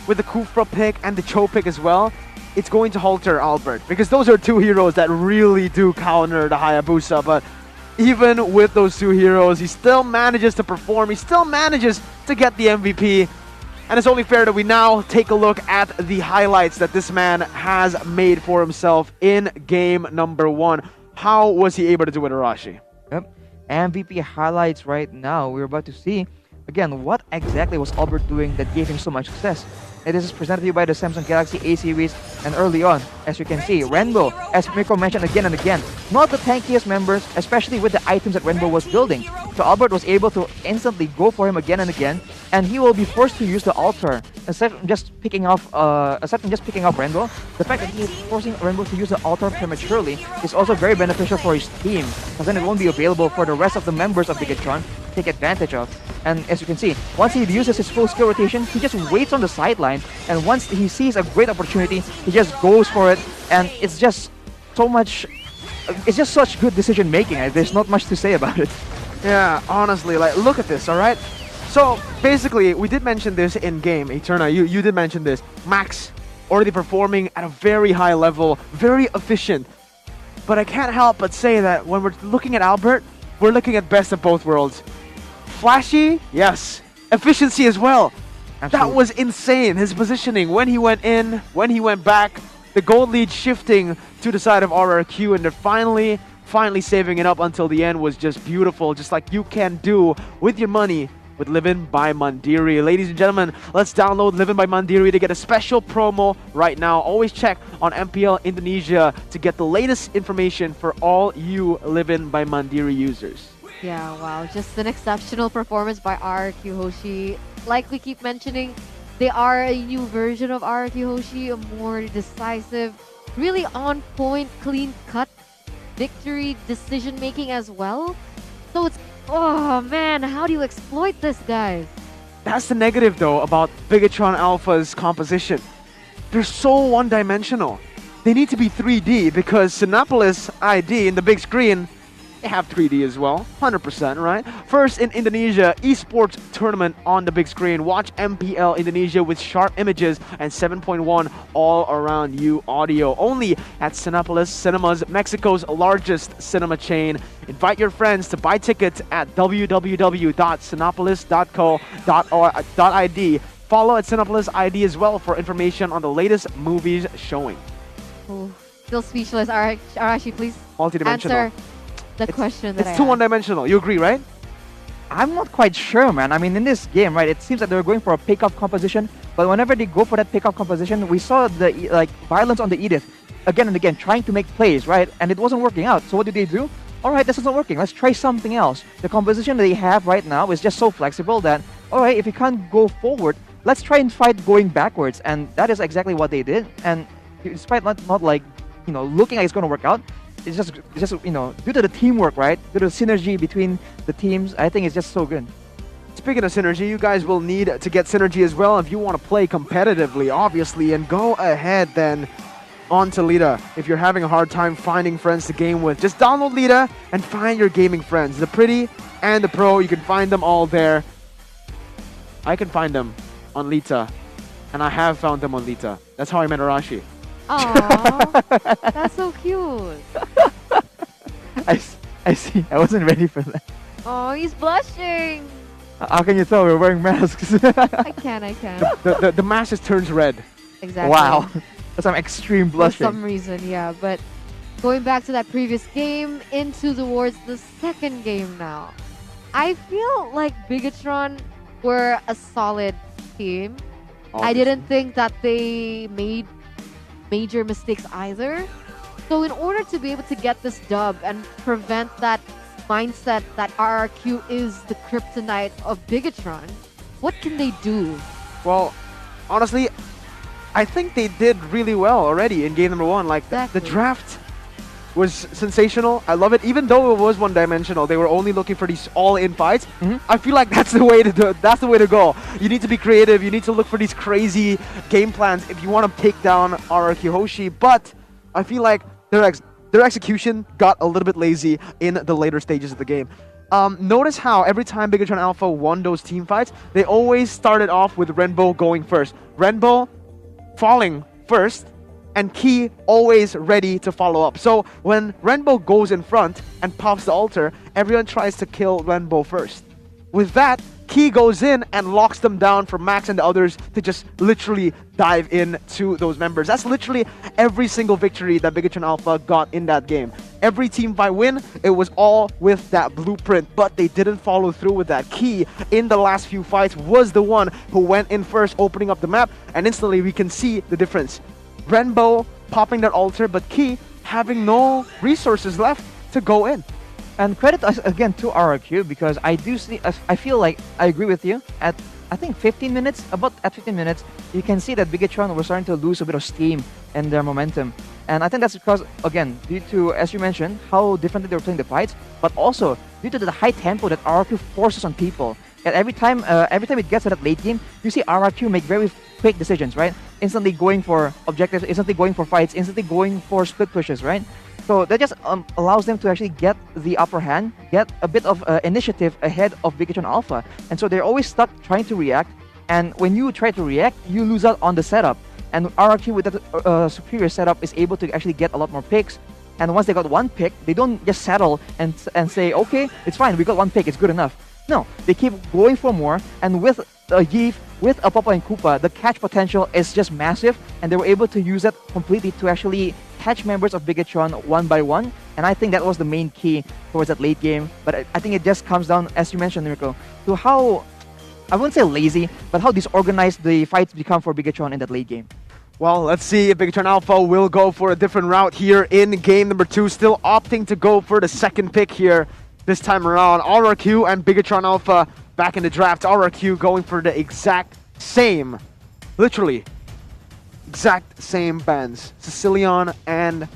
with the Kufra pick and the Cho pick as well, it's going to halter Albert, because those are two heroes that really do counter the Hayabusa. But even with those two heroes, he still manages to perform, he still manages to get the MVP. And it's only fair that we now take a look at the highlights that this man has made for himself in game number 1. How was he able to do it, Arashi? Yep. MVP highlights right now. We're about to see, again, what exactly was Albert doing that gave him so much success. And this is presented to you by the Samsung Galaxy A series. And early on, as you can see, Rainbow, as Mirko mentioned again and again, not the tankiest members, especially with the items that Rainbow was building. So Albert was able to instantly go for him again and again, and he will be forced to use the altar instead of just picking off Rainbow. The fact that he is forcing Rainbow to use the altar prematurely is also very beneficial for his team, because then it won't be available for the rest of the members of Bigatron to take advantage of. And as you can see, once he uses his full skill rotation, he just waits on the sideline, and once he sees a great opportunity, he just goes for it, and it's just such good decision making. There's not much to say about it. Yeah, honestly, like, look at this, alright? So, basically, we did mention this in game, Eterna, you did mention this. Max already performing at a very high level, very efficient. But I can't help but say that when we're looking at Albert, we're looking at best of both worlds. Flashy, yes. Efficiency as well. Absolutely. That was insane, his positioning, when he went in, when he went back, the gold lead shifting to the side of RRQ, and they're finally saving it up until the end was just beautiful, just like you can do with your money with Livin' by Mandiri. Ladies and gentlemen, let's download Livin' by Mandiri to get a special promo right now. Always check on MPL Indonesia to get the latest information for all you Livin' by Mandiri users. Yeah, wow. Just an exceptional performance by RRQ Hoshi. Like we keep mentioning, they are a new version of RRQ Hoshi, a more decisive, really on point, clean cut victory decision making as well. So it's, oh man, how do you exploit this, guys? That's the negative though about Bigatron Alpha's composition. They're so one-dimensional. They need to be 3D because Sinopolis ID in the big screen, they have 3D as well, 100%, right? First in Indonesia, esports tournament on the big screen. Watch MPL Indonesia with sharp images and 7.1 all around you audio. Only at Sinopolis Cinemas, Mexico's largest cinema chain. Invite your friends to buy tickets at www.sinopolis.co.id. Follow at Sinopolis ID as well for information on the latest movies showing. Oh, still speechless. Arashi, please Multidimensional. answer the question that It's too one-dimensional. You agree, right? I'm not quite sure, man. I mean, in this game, right, it seems that they're going for a pick-off composition, but whenever they go for that pick-off composition, we saw the violence on the Edith again and again, trying to make plays, right? And it wasn't working out. So what did they do? All right, this isn't working. Let's try something else. The composition that they have right now is just so flexible that, all right, if you can't go forward, let's try and fight going backwards. And that is exactly what they did. And despite not like, looking like it's going to work out, it's just due to the teamwork, right? Due to the synergy between the teams, I think it's just so good. Speaking of synergy, you guys will need to get synergy as well if you want to play competitively, obviously, and go ahead then on to Lita. If you're having a hard time finding friends to game with, just download Lita and find your gaming friends. The pretty and the pro, you can find them all there. I can find them on Lita, and I have found them on Lita. That's how I met Arashi. Aww, that's so cute. I see. I wasn't ready for that. Oh, he's blushing. How can you tell we're wearing masks? I can. The mask just turns red. Exactly. Wow. That's some extreme blushing. For some reason, yeah. But going back to that previous game, towards the second game now. I feel like Bigatron were a solid team. Obviously. I didn't think that they made major mistakes either. So in order to be able to get this dub and prevent that mindset that RRQ is the kryptonite of Bigatron, what can they do? Well, honestly, I think they did really well already in game number 1. Like Exactly. the draft was sensational. I love it. Even though it was one-dimensional, they were only looking for these all-in fights. I feel like that's the way to do it. That's the way to go. You need to be creative. You need to look for these crazy game plans if you want to take down RRQ Hoshi. But I feel like their execution got a little bit lazy in the later stages of the game. Notice how every time Bigatron Alpha won those team fights, they always started off with Renbo going first. Renbo falling first, and Key always ready to follow up. So when Renbo goes in front and pops the altar, everyone tries to kill Renbo first. With that, Key goes in and locks them down for Max and the others to just literally dive in to those members. That's literally every single victory that Bigatron Alpha got in that game. Every team fight win, it was all with that blueprint, but they didn't follow through with that. Key in the last few fights was the one who went in first, opening up the map, and instantly we can see the difference. Renbo popping that altar, but Key having no resources left to go in. And credit again to RRQ, because I feel like I agree with you. At I think 15 minutes, at 15 minutes, you can see that Bigatron were starting to lose a bit of steam and their momentum. And I think that's because, again, due to, as you mentioned, how differently they were playing the fights, but also due to the high tempo that RRQ forces on people. And every time it gets to that late game, you see RRQ make very quick decisions, right? Instantly going for objectives, instantly going for fights, instantly going for split pushes, right? So that just allows them to actually get the upper hand, get a bit of initiative ahead of Bigatron Alpha. And so they're always stuck trying to react. And when you try to react, you lose out on the setup. And RRQ with that superior setup is able to actually get a lot more picks. And once they got one pick, they don't just settle and say, okay, it's fine, we got one pick, it's good enough. No, they keep going for more. And with Yeef, with a Papa and Koopa, the catch potential is just massive. And they were able to use that completely to actually catch members of Bigatron one by one, and I think that was the main key towards that late game. But I think it just comes down, as you mentioned, Mirko, to how, I wouldn't say lazy, but how disorganized the fights become for Bigatron in that late game. Well, let's see if Bigatron Alpha will go for a different route here in game number 2, still opting to go for the second pick here this time around. RRQ and Bigatron Alpha back in the draft. RRQ going for the exact same, literally, exact same bands, Sicilian and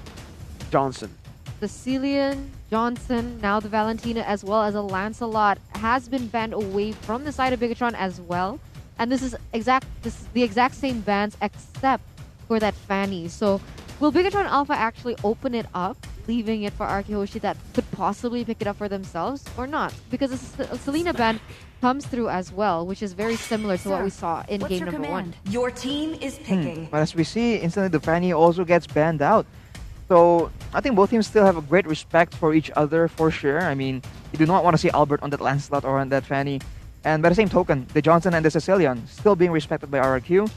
Johnson. Sicilian, Johnson, now the Valentina, as well as a Lancelot, has been banned away from the side of Bigatron as well. And this is the exact same bands except for that Fanny. So will Bigatron Alpha actually open it up, leaving it for RRQ Hoshi that could possibly pick it up for themselves or not? Because the Selena ban comes through as well, which is very similar to what we saw in game number 1. Your team is picking. But as we see, instantly the Fanny also gets banned out. So I think both teams still have a great respect for each other for sure. I mean, you do not want to see Albert on that Lancelot or on that Fanny. And by the same token, the Johnson and the Sicilian still being respected by RRQ.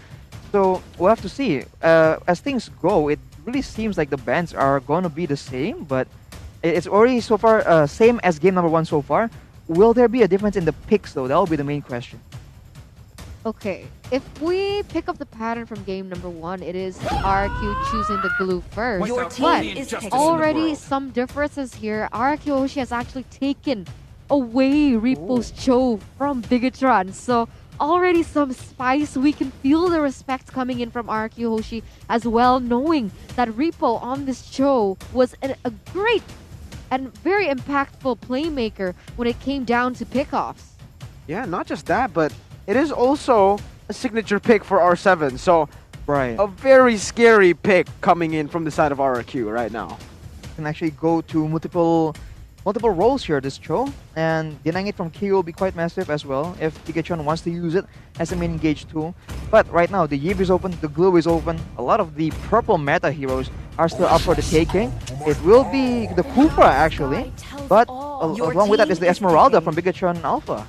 So we'll have to see. As things go, it really seems like the bans are going to be the same, but it's already so far same as game number 1 so far. Will there be a difference in the picks though? That will be the main question. Okay, if we pick up the pattern from game number 1, it is RRQ choosing the glue first. Your But team is picking. already some differences here. RRQ Hoshi has actually taken away Repo's Cho from Bigatron. So already some spice. We can feel the respect coming in from RRQ Hoshi as well, knowing that Repo on this Cho was a great and very impactful playmaker when it came down to pickoffs. Yeah, not just that, but it is also a signature pick for R7. So Right. a very scary pick coming in from the side of RRQ right now. Can actually go to multiple roles here this Cho, and denying it from Kyo will be quite massive as well if Bigatron wants to use it as a main engage tool. But right now the Yeev is open, the glue is open, a lot of the purple meta heroes are still up for the taking. It will be the Koopa actually, but along with that is the Esmeralda from Bigatron Alpha.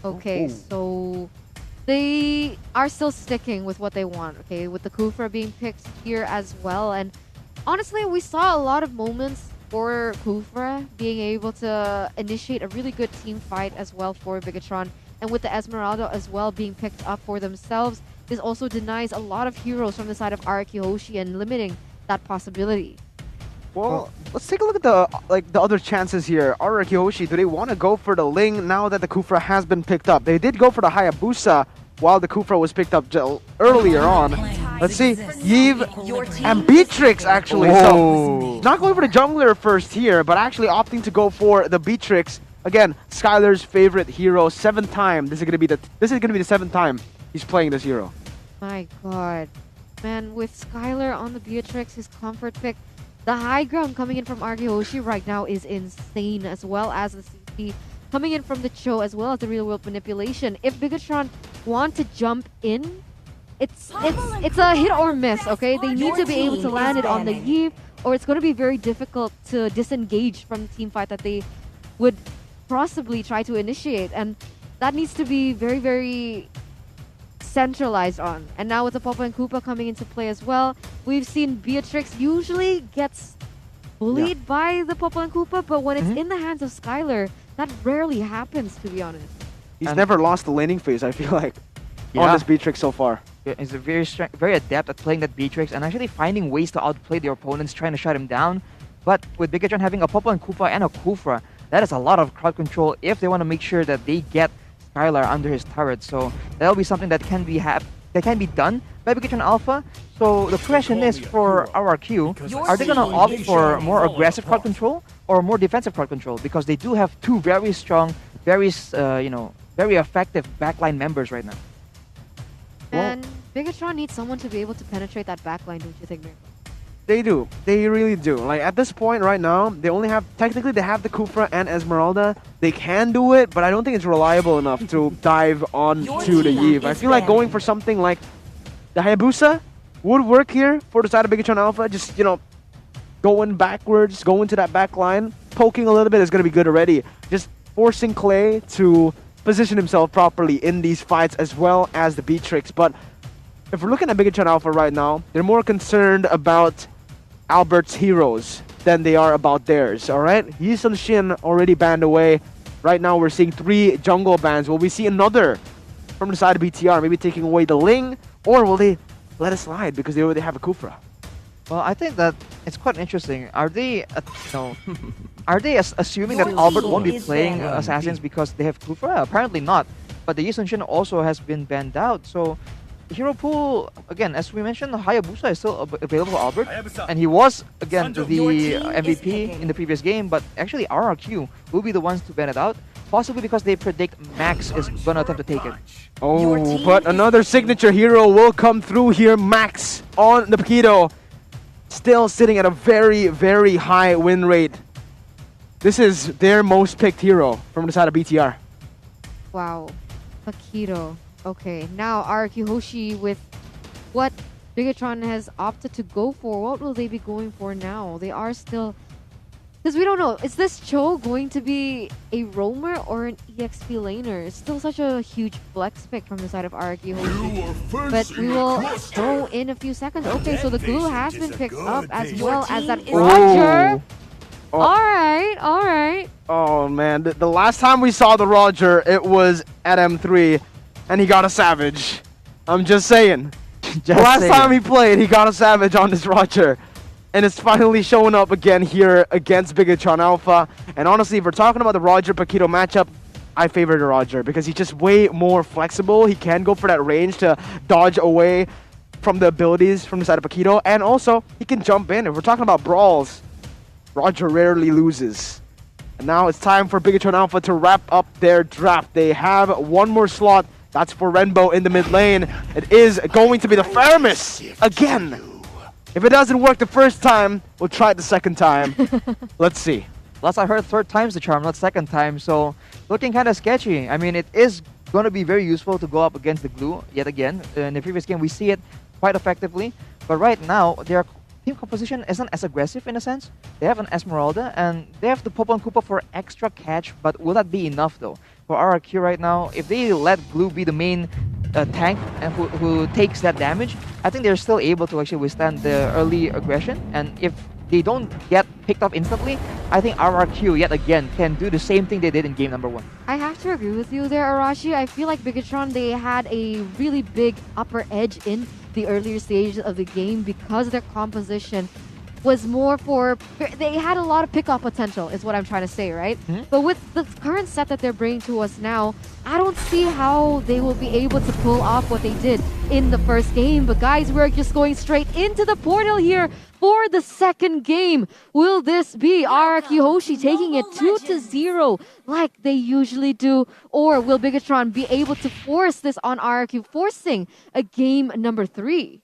Okay, so they are still sticking with what they want, okay, with the Kufra being picked here as well. And honestly, we saw a lot of moments for Kufra being able to initiate a really good team fight as well for Bigatron. And with the Esmeralda as well being picked up for themselves, this also denies a lot of heroes from the side of RRQ Hoshi and limiting that possibility. Well, let's take a look at the other chances here. RRQ Hoshi, do they want to go for the Ling now that the Kufra has been picked up? They did go for the Hayabusa while the Kufra was picked up earlier on. Let's see. Yves Your team and Beatrix actually. Whoa. So not going for the jungler first here, but actually opting to go for the Beatrix. Again, Skylar's favorite hero, 7th time. This is gonna be the 7th time he's playing this hero. My god. Man, with Skylar on the Beatrix, his comfort pick, the high ground coming in from Argihoshi right now is insane, as well as the CP coming in from the Cho, as well as the real world manipulation. If Bigatron want to jump in, it's a hit or miss, okay? They need to be able to land it on the Yves, or it's going to be very difficult to disengage from the team fight that they would possibly try to initiate, and that needs to be very, very centralized on. And now with the Popo and Koopa coming into play as well, we've seen Beatrix usually gets bullied by the Popo and Koopa, but when it's in the hands of Skylar, that rarely happens, to be honest. He's never lost the laning phase, I feel like, on this Beatrix so far. Yeah, he's a very adept at playing that Beatrix and actually finding ways to outplay their opponents, trying to shut him down. But with Bigatron having a Popo and Koopa and a Kufra, that is a lot of crowd control if they want to make sure that they get Skylar under his turret. So that'll be something that can be done by Bigatron Alpha. So the question is for RRQ, are they gonna opt for more aggressive crowd control or more defensive crowd control? Because they do have two very strong, very very effective backline members right now. And Bigatron needs someone to be able to penetrate that backline, don't you think, Miracle? They do. They really do. Like at this point right now, they only have technically they have the Kufra and Esmeralda. They can do it, but I don't think it's reliable enough to dive onto the Yves. I feel like going for something like the Hayabusa would work here for the side of Bigatron Alpha. Just, going backwards, going to that back line, poking a little bit is going to be good already. Just forcing Clay to position himself properly in these fights as well as the Beatrix. But if we're looking at Bigatron Alpha right now, they're more concerned about Albert's heroes than they are about theirs, alright? Yi Sun Shin already banned away. Right now we're seeing 3 jungle bans. Will we see another from the side of BTR, maybe taking away the Ling? Or will they let it slide because they already have a Kufra? Well, I think that it's quite interesting. Are they, assuming that Albert won't be playing Assassins because they have Kufra? Apparently not. But the Yi Sun Shin also has been banned out. So hero pool, again, as we mentioned, Hayabusa is still available for Albert. And he was, again, the MVP in the previous game. But actually, RRQ will be the ones to ban it out. Possibly because they predict Max is going to attempt to take it. Oh, but another signature hero will come through here. Max on the Paquito. Still sitting at a very, very high win rate. This is their most picked hero from the side of BTR. Wow. Paquito. Okay, now RRQ Hoshi with what Bigatron has opted to go for. What will they be going for now? They are still... Because we don't know, is this Cho going to be a roamer or an EXP laner? It's still such a huge flex pick from the side of RRQ Hoshi. But we will go in a few seconds. Okay, so the glue has been picked up as well as that Roger. Oh. Alright. Oh man, the last time we saw the Roger, it was at M3 and he got a Savage. I'm just saying. The last time he played, he got a Savage on this Roger. And it's finally showing up again here against Bigatron Alpha. And honestly, if we're talking about the Roger Paquito matchup, I favor the Roger because he's just way more flexible. He can go for that range to dodge away from the abilities from the side of Paquito. And also, he can jump in. If we're talking about brawls, Roger rarely loses. And now it's time for Bigatron Alpha to wrap up their draft. They have one more slot. That's for Renbo in the mid lane. It is going to be the Faramis again. If it doesn't work the first time, we'll try it the second time. Let's see. Last I heard, third time's the charm, not second time. So looking kind of sketchy. I mean, it is going to be very useful to go up against the glue yet again. In the previous game, we see it quite effectively. But right now, their team composition isn't as aggressive in a sense. They have an Esmeralda and they have the Popo and Koopa for extra catch. But will that be enough though? For RRQ right now, if they let glue be the main tank and who takes that damage, I think they're still able to actually withstand the early aggression. And if they don't get picked up instantly, I think RRQ yet again can do the same thing they did in game number 1. I have to agree with you there, Arashi. I feel like Bigatron, they had a really big upper edge in the earlier stages of the game because their composition was more for, they had a lot of pickoff potential is what I'm trying to say, right? But with the current set that they're bringing to us now, I don't see how they will be able to pull off what they did in the first game. But guys, we're just going straight into the portal here for the second game. Will this be RRQ Hoshi taking it 2-0 like they usually do? Or will Bigatron be able to force this on RRQ, forcing a game number 3?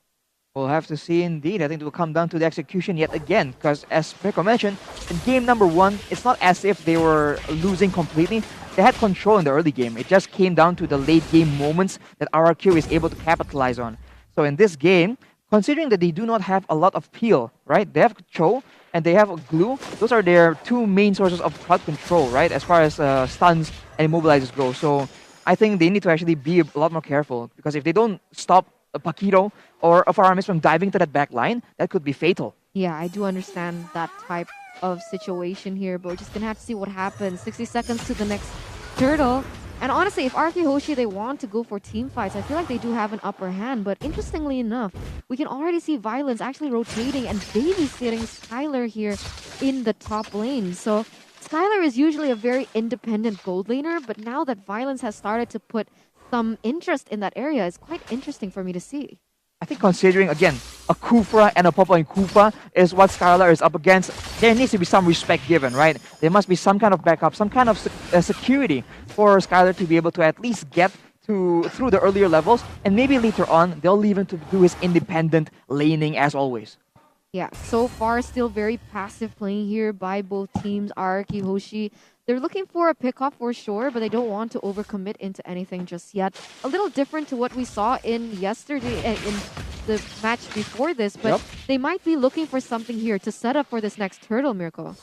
We'll have to see indeed. I think it will come down to the execution yet again. Because as Mirko mentioned, in game number 1, it's not as if they were losing completely. They had control in the early game. It just came down to the late game moments that RRQ is able to capitalize on. So in this game, considering that they do not have a lot of peel, right? They have Cho and they have Glue. Those are their 2 main sources of crowd control, right? As far as stuns and immobilizers go. So I think they need to actually be a lot more careful. Because if they don't stop a Paquito or a Faramis from diving to that back line, that could be fatal. Yeah, I do understand that type of situation here, but we're just gonna have to see what happens. 60 seconds to the next turtle. And honestly, if RRQ Hoshi, they want to go for team fights, I feel like they do have an upper hand. But interestingly enough, we can already see Violence actually rotating and babysitting Skylar here in the top lane. So Skylar is usually a very independent gold laner, but now that Violence has started to put some interest in that area, it's quite interesting for me to see. I think considering, again, a Kufra and a Popo and Kufa is what Skylar is up against, there needs to be some respect given, right? There must be some kind of backup, some kind of security for Skylar to be able to at least get through the earlier levels, and maybe later on, they'll leave him to do his independent laning as always. Yeah, so far still very passive playing here by both teams. RRQ Hoshi, they're looking for a pickoff for sure, but they don't want to overcommit into anything just yet. A little different to what we saw in yesterday, in the match before this, but they might be looking for something here to set up for this next turtle, Mirko.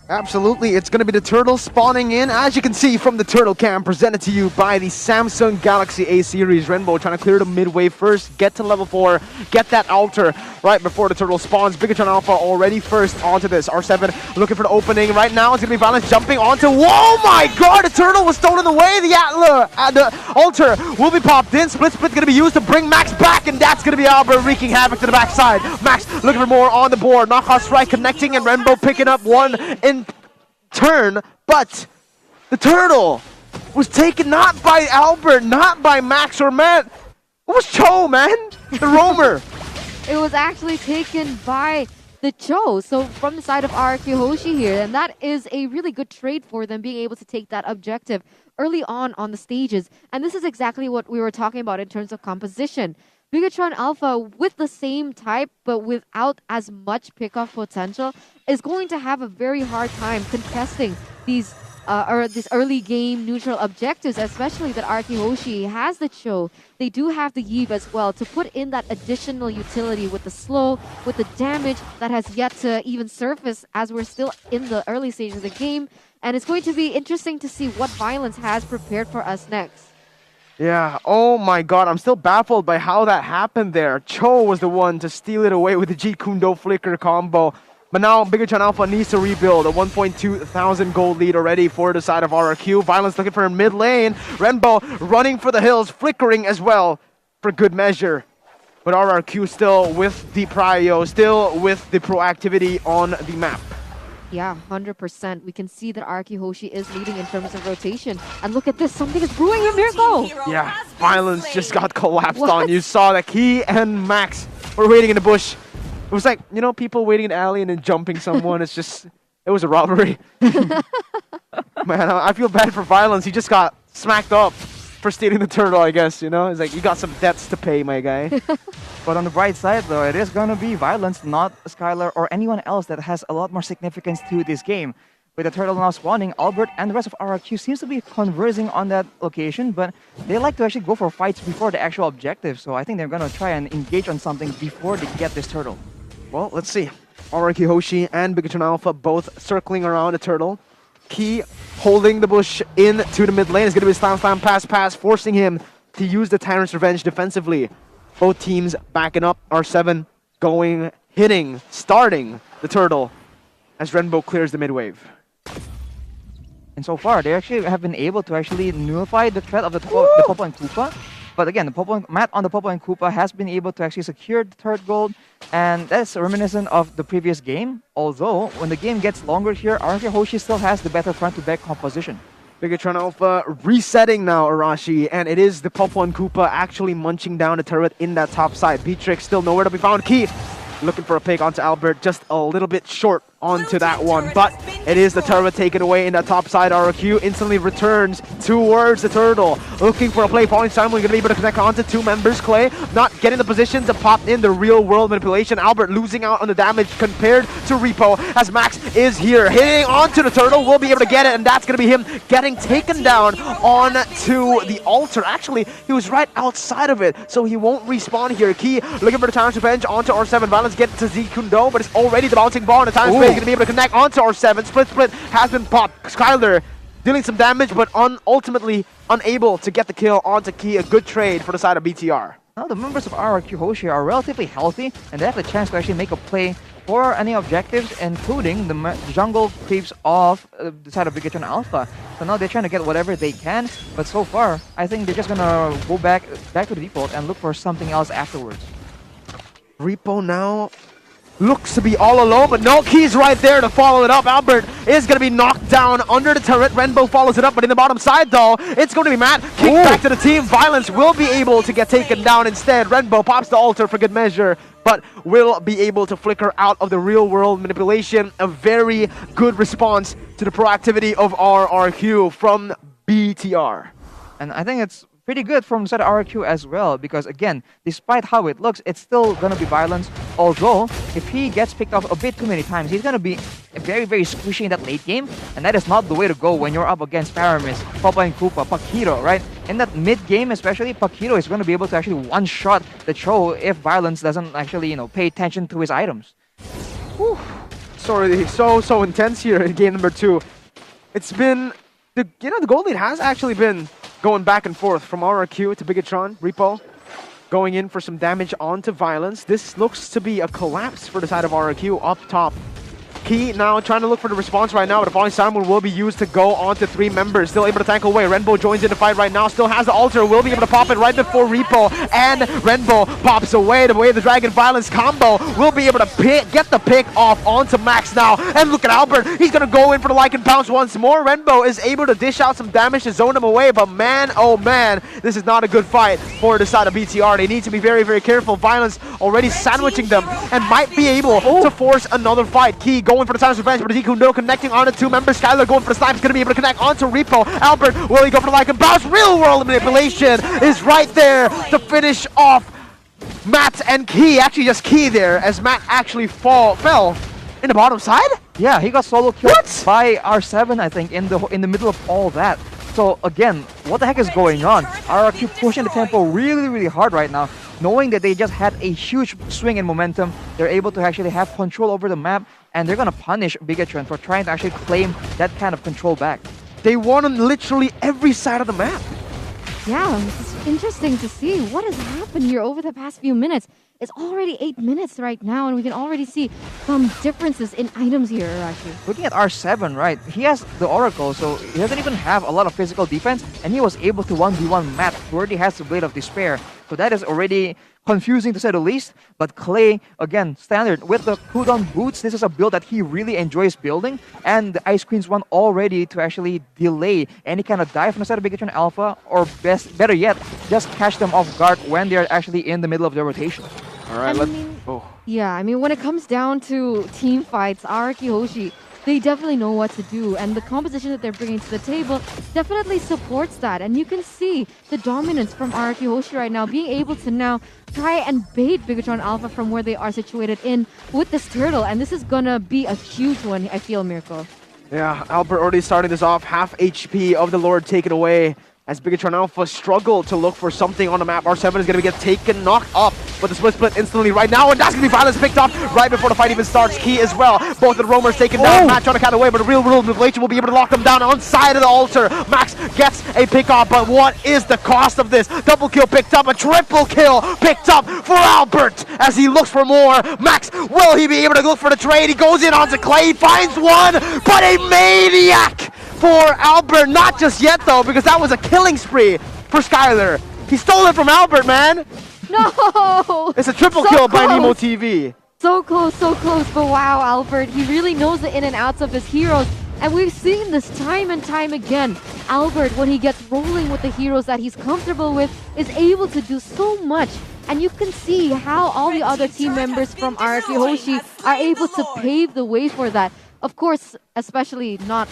Absolutely, it's going to be the turtle spawning in, as you can see from the turtle cam, presented to you by the Samsung Galaxy A series. Renbo trying to clear the mid wave first, get to level 4, get that altar right before the turtle spawns. Bigatron Alpha already first onto this. R7 looking for the opening right now. It's going to be Violence jumping onto. Whoa, my God! The turtle was stolen away. The altar will be popped in. Split going to be used to bring Max back, and that's going to be Albert wreaking havoc to the backside. Max looking for more on the board. Knockout strike connecting, and Renbo picking up one in turn, but the turtle was taken not by Albert, not by Max or Matt. It was Cho, man, the roamer. It was actually taken by the Cho, so from the side of RRQ Hoshi here, and that is a really good trade for them, being able to take that objective early on the stages. And this is exactly what we were talking about in terms of composition. Bigatron Alpha, with the same type but without as much pickoff potential, is going to have a very hard time contesting these this early game neutral objectives, especially that RRQ Hoshi has the Cho. They do have the Yves as well to put in that additional utility with the slow, with the damage that has yet to even surface as we're still in the early stages of the game. And it's going to be interesting to see what Violence has prepared for us next. Yeah, oh my God, I'm still baffled by how that happened there. Cho was the one to steal it away with the G Kundo Flicker combo. But now Bigatron Alpha needs to rebuild. A 1.2 thousand gold lead already for the side of RRQ. Violence looking for a mid lane. Renbo running for the hills, flickering as well for good measure. But RRQ still with the prio, still with the proactivity on the map. Yeah, 100%. We can see that RRQ Hoshi is leading in terms of rotation. And look at this, something is brewing here, Mirko! Yeah, Violence just got collapsed on. You saw that he and Max were waiting in the bush. It was like, you know, people waiting in the alley and then jumping someone. It's just, it was a robbery. Man, I feel bad for Violence. He just got smacked up for stealing the turtle, I guess, you know? It's like, you got some debts to pay, my guy. But on the bright side, though, it is going to be Violence, not Skylar or anyone else that has a lot more significance to this game. With the turtle now spawning, Albert and the rest of RRQ seems to be conversing on that location, but they like to actually go for fights before the actual objective, so I think they're going to try and engage on something before they get this turtle. Well, let's see. RRQ Hoshi and Bigatron Alpha both circling around the turtle. Key holding the bush into the mid lane. It's going to be slam, pass, forcing him to use the Tyrant's Revenge defensively. Both teams backing up. R7 going, hitting, starting the turtle as Renbo clears the mid wave. And so far, they actually have been able to actually nullify the threat of the Popo and Kufa. But again, Matt on the Popo and Koopa has been able to actually secure the third gold, and that's reminiscent of the previous game. Although, when the game gets longer here, RRQ Hoshi still has the better front-to-back composition. Bigatron Alpha resetting now, Arashi, and it is the Popo and Koopa actually munching down the turret in that top side. Beatrix still nowhere to be found. Keith looking for a pick onto Albert, just a little bit short onto that one, but it is the turret taken away in that top side. RRQ instantly returns towards the turtle, looking for a play. Falling Simon going to be able to connect onto two members. Clay not getting the position to pop in the real world manipulation. Albert losing out on the damage compared to Repo, as Max is here hitting onto the turtle, will be able to get it, and that's going to be him getting taken down onto the altar. Actually, he was right outside of it, so he won't respawn here. Key looking for the challenge revenge onto R7. Violence get to Zikundo, but it's already the bouncing ball in the time space. Going to be able to connect onto R7. Split has been popped. Skyler dealing some damage, but ultimately unable to get the kill onto Key. A good trade for the side of BTR. Now the members of RRQ Hoshi are relatively healthy, and they have the chance to actually make a play for any objectives, including the jungle creeps of the side of Bigatron Alpha. So now they're trying to get whatever they can, but so far, I think they're just gonna go back to the default and look for something else afterwards. Repo now looks to be all alone, but no, Key's right there to follow it up. Albert is going to be knocked down under the turret. Renbo follows it up, but in the bottom side though, it's going to be Matt. Kick back to the team. Violence will be able to get taken down instead. Renbo pops the altar for good measure, but will be able to flicker out of the real world manipulation. A very good response to the proactivity of RRQ from BTR. And I think it's pretty good from side RRQ as well, because again, despite how it looks, it's still gonna be violence. Although, if he gets picked off a bit too many times, he's gonna be very, very squishy in that late game, and that is not the way to go when you're up against Paramis, Popo and Koopa, Pakito, right? In that mid game especially, Pakito is gonna be able to actually one-shot the Cho if violence doesn't actually, pay attention to his items. Whew. Sorry, so intense here in game number 2. It's been the gold lead has actually been going back and forth from RRQ to Bigatron. Repo going in for some damage onto Violence. This looks to be a collapse for the side of RRQ up top. Key now trying to look for the response right now, but the Falling Simon will be used to go onto 3 members. Still able to tackle away. Renbo joins in the fight right now. Still has the altar. Will be able to pop it right before Repo. And Renbo pops away. The way the Dragon Violence combo will be able to get the pick off onto Max now. And look at Albert. He's going to go in for the Lycan Pounce once more. Renbo is able to dish out some damage to zone him away. But man, oh man, this is not a good fight for the side of BTR. They need to be very, very careful. Violence already sandwiching them and might be able to force another fight. Key going for the Silence Revenge, but Zikundo connecting on the 2 members. Skyler going for the snipe, is going to be able to connect onto Repo. Albert, will he go for the Lycan Bounce? Real world manipulation is right there to finish off Matt and Key. Actually, just Key there, as Matt actually fell in the bottom side. Yeah, he got solo killed by R7, I think, in the middle of all that. So again, what the heck is going on? RRQ pushing the tempo really, really hard right now, knowing that they just had a huge swing in momentum. They're able to actually have control over the map, and they're gonna punish Bigatron for trying to actually claim that kind of control back. They won on literally every side of the map. Yeah, it's interesting to see what has happened here over the past few minutes. It's already 8 minutes right now, and we can already see some differences in items here, actually. Looking at R7, right, he has the Oracle, so he doesn't even have a lot of physical defense, and he was able to 1v1 Matt, who already has the Blade of Despair. So that is already confusing to say the least. But Clay, again, standard with the cooldown boots. This is a build that he really enjoys building, and the Ice Queen's one already to actually delay any kind of dive from the side of Bigatron Alpha, or better yet, just catch them off guard when they're actually in the middle of their rotation. All right, Yeah, I mean, when it comes down to team fights, RRQ Hoshi, they definitely know what to do, and the composition that they're bringing to the table definitely supports that. And you can see the dominance from RRQ Hoshi right now, being able to now try and bait Bigatron Alpha from where they are situated in with this turtle, and this is gonna be a huge one, I feel, Mirko. Yeah, Albert already starting this off, half HP of the Lord taken away, as Bigatron Alpha struggle to look for something on the map. R7 is going to get taken, knocked up, but the split instantly right now, and that's going to be Violence picked up right before the fight even starts. Key as well. Both of the roamers taken down. Matt trying to cut away, but the real world manipulation will be able to lock them down on side of the altar. Max gets a pick off, but what is the cost of this? Double kill picked up, a triple kill picked up for Albert as he looks for more. Max, will he be able to look for the trade? He goes in onto Clay, finds one, but a maniac for Albert. Not just yet though, because that was a killing spree for Skyler. He stole it from Albert, man! No! It's a triple So kill by close. Nemo TV. So close, but wow, Albert, he really knows the in and outs of his heroes. And we've seen this time and time again. Albert, when he gets rolling with the heroes that he's comfortable with, is able to do so much. And you can see how all the other team members from RRQ Hoshi are able to pave the way for that. Of course, especially not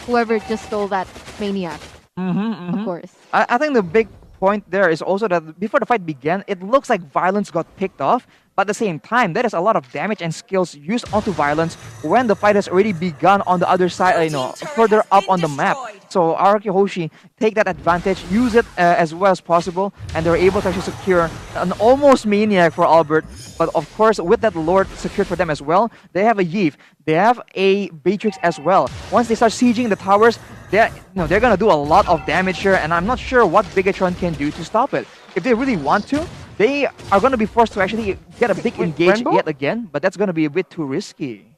whoever just stole that Maniac. Of course. I think the big point there is also that before the fight began, it looks like Violence got picked off. But at the same time, there is a lot of damage and skills used onto Violence when the fight has already begun on the other side, further up on the map. So RRQ Hoshi take that advantage, use it as well as possible, and they're able to actually secure an almost Maniac for Albert. But of course, with that Lord secured for them as well, they have a Yves, they have a Beatrix as well. Once they start sieging the towers, they're gonna do a lot of damage here, and I'm not sure what Bigatron can do to stop it. If they really want to, they are going to be forced to actually get a big engage Rainbow? yet again, but that's going to be a bit too risky.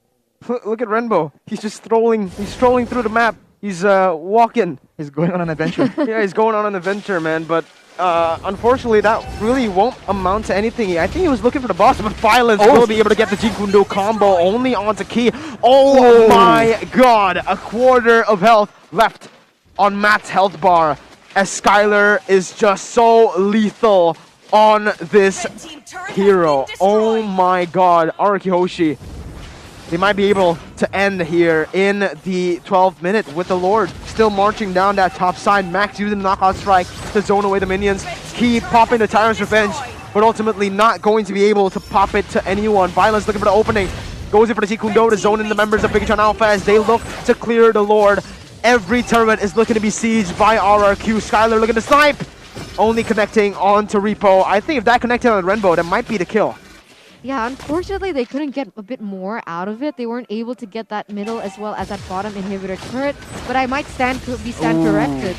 Look at Renbo. He's just strolling. He's strolling through the map. He's walking. He's going on an adventure. Yeah, he's going on an adventure, man. But unfortunately, that really won't amount to anything. I think he was looking for the boss, but Violence will be able to get the Jikundo combo only onto Key. Oh my god! A quarter of health left on Matt's health bar, as Skylar is just so lethal on this hero. Oh my god, RRQ Hoshi. They might be able to end here in the 12th minute with the Lord still marching down that top side. Max using the knockout strike to zone away the minions. Key popping the Tyrant's Revenge, but ultimately not going to be able to pop it to anyone. Violence looking for the opening. Goes in for the Sikundo to zone in the members of Bigatron Alpha as they look to clear the Lord. Every turret is looking to be sieged by RRQ. Skylar looking to snipe. Only connecting on to Repo. I think if that connected on Renbo, that might be the kill. Yeah, unfortunately, they couldn't get a bit more out of it. They weren't able to get that middle as well as that bottom inhibitor turret. But I might stand corrected.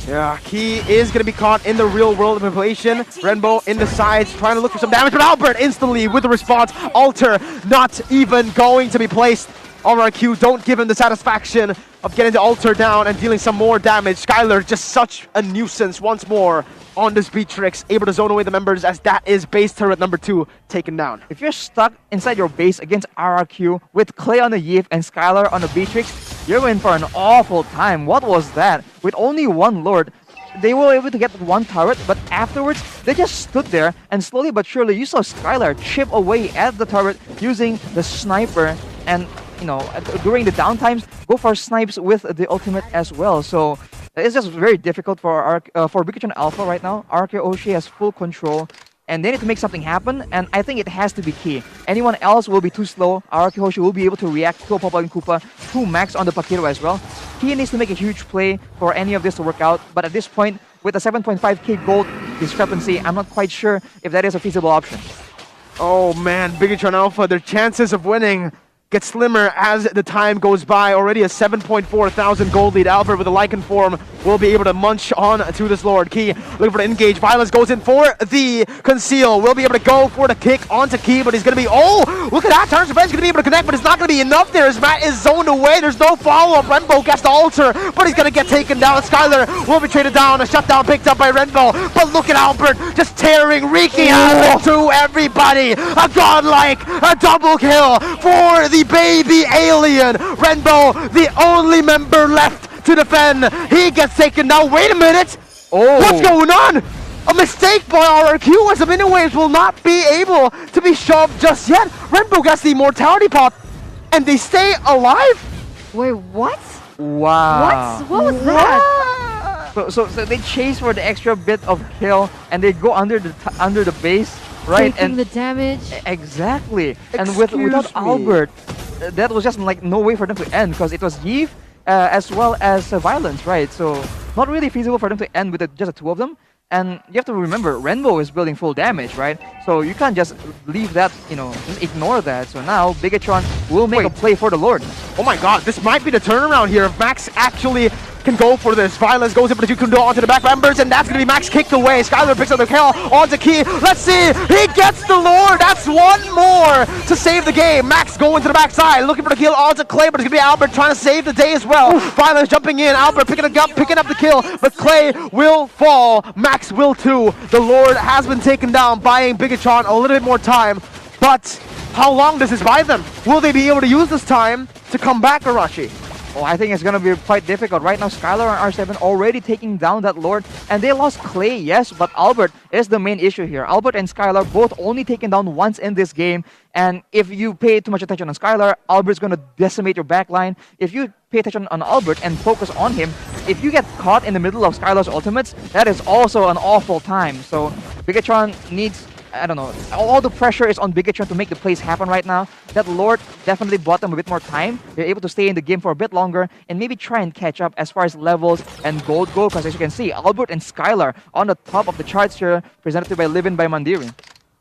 Yeah, Key is going to be caught in the real world manipulation. Renbo in the sides, trying to look for some damage, but Albert instantly with the response. Alter not even going to be placed. RRQ don't give him the satisfaction of getting the Alter down and dealing some more damage. Skylar just such a nuisance once more on this Beatrix, able to zone away the members as that is base turret number 2 taken down. If you're stuck inside your base against RRQ with Clay on the Yves and Skylar on the Beatrix, you're in for an awful time. What was that? With only one Lord, they were able to get one turret, but afterwards, they just stood there, and slowly but surely, you saw Skylar chip away at the turret using the sniper, and during the downtimes, go for snipes with the ultimate as well. So it's just very difficult for Bigatron Alpha right now. RRQ Hoshi has full control, and they need to make something happen, and I think it has to be Key. Anyone else will be too slow. RRQ Hoshi will be able to react to a Popping Koopa, to Max on the Paquito as well. Key needs to make a huge play for any of this to work out, but at this point, with a 7.5k gold discrepancy, I'm not quite sure if that is a feasible option. Oh man, Bigatron Alpha, their chances of winning get slimmer as the time goes by. Already a 7.4 thousand gold lead. Albert with a Lycan form will be able to munch on to this Lord. Key looking for the engage. Violence goes in for the conceal. Will be able to go for the kick onto Key, but he's going to be... Oh, look at that. Turns Revenge going to be able to connect, but it's not going to be enough there as Matt is zoned away. There's no follow-up. Renbo gets the Alter, but he's going to get taken down. Skylar will be traded down. A shutdown picked up by Renbo, but look at Albert just tearing Riki out to everybody. A godlike, a double kill for the baby alien. Renbo, the only member left to defend. He gets taken down. Wait a minute. What's going on? A mistake by RRQ as the mini waves will not be able to be shoved just yet. Renbo gets the immortality pop and they stay alive. Wait, what? Wow. What was that? So they chase for the extra bit of kill and they go under the base, right? Taking the damage. Exactly. And without Albert, that was just like no way for them to end because it was Yves as well as Violence, right? So not really feasible for them to end with just the two of them. And you have to remember, Renbo is building full damage, right? So you can't just leave that, just ignore that. So now Bigatron will make a play for the Lord. Oh my god, this might be the turnaround here. If Max actually can go for this. Violence goes in for the Jukundo onto the back members, and that's going to be Max kicked away. Skylar picks up the kill onto Key. Let's see. He gets the Lord. That's one more to save the game. Max going to the backside, looking for the kill onto Clay, but it's going to be Albert trying to save the day as well. Violence jumping in. Albert picking up the kill, but Clay will fall. Max will too. The Lord has been taken down, buying Bigatron a little bit more time, but how long does this buy them? Will they be able to use this time to come back, Arashi? Well, I think it's going to be quite difficult. Right now, Skylar and R7 already taking down that Lord. And they lost Clay, yes, but Albert is the main issue here. Albert and Skylar both only taken down once in this game. And if you pay too much attention on Skylar, Albert's going to decimate your backline. If you pay attention on Albert and focus on him, if you get caught in the middle of Skylar's ultimates, that is also an awful time. So Bigatron needs... I don't know, all the pressure is on Bigatron to make the plays happen right now. That Lord definitely bought them a bit more time. They're able to stay in the game for a bit longer and maybe try and catch up as far as levels and gold go, because as you can see, Albert and Skylar on the top of the charts here, presented by Livin by Mandiri.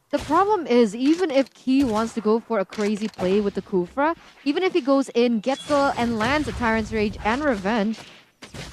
The problem is, even if Key wants to go for a crazy play with the Kufra, even if he goes in, gets and lands a Tyrant's Rage and Revenge,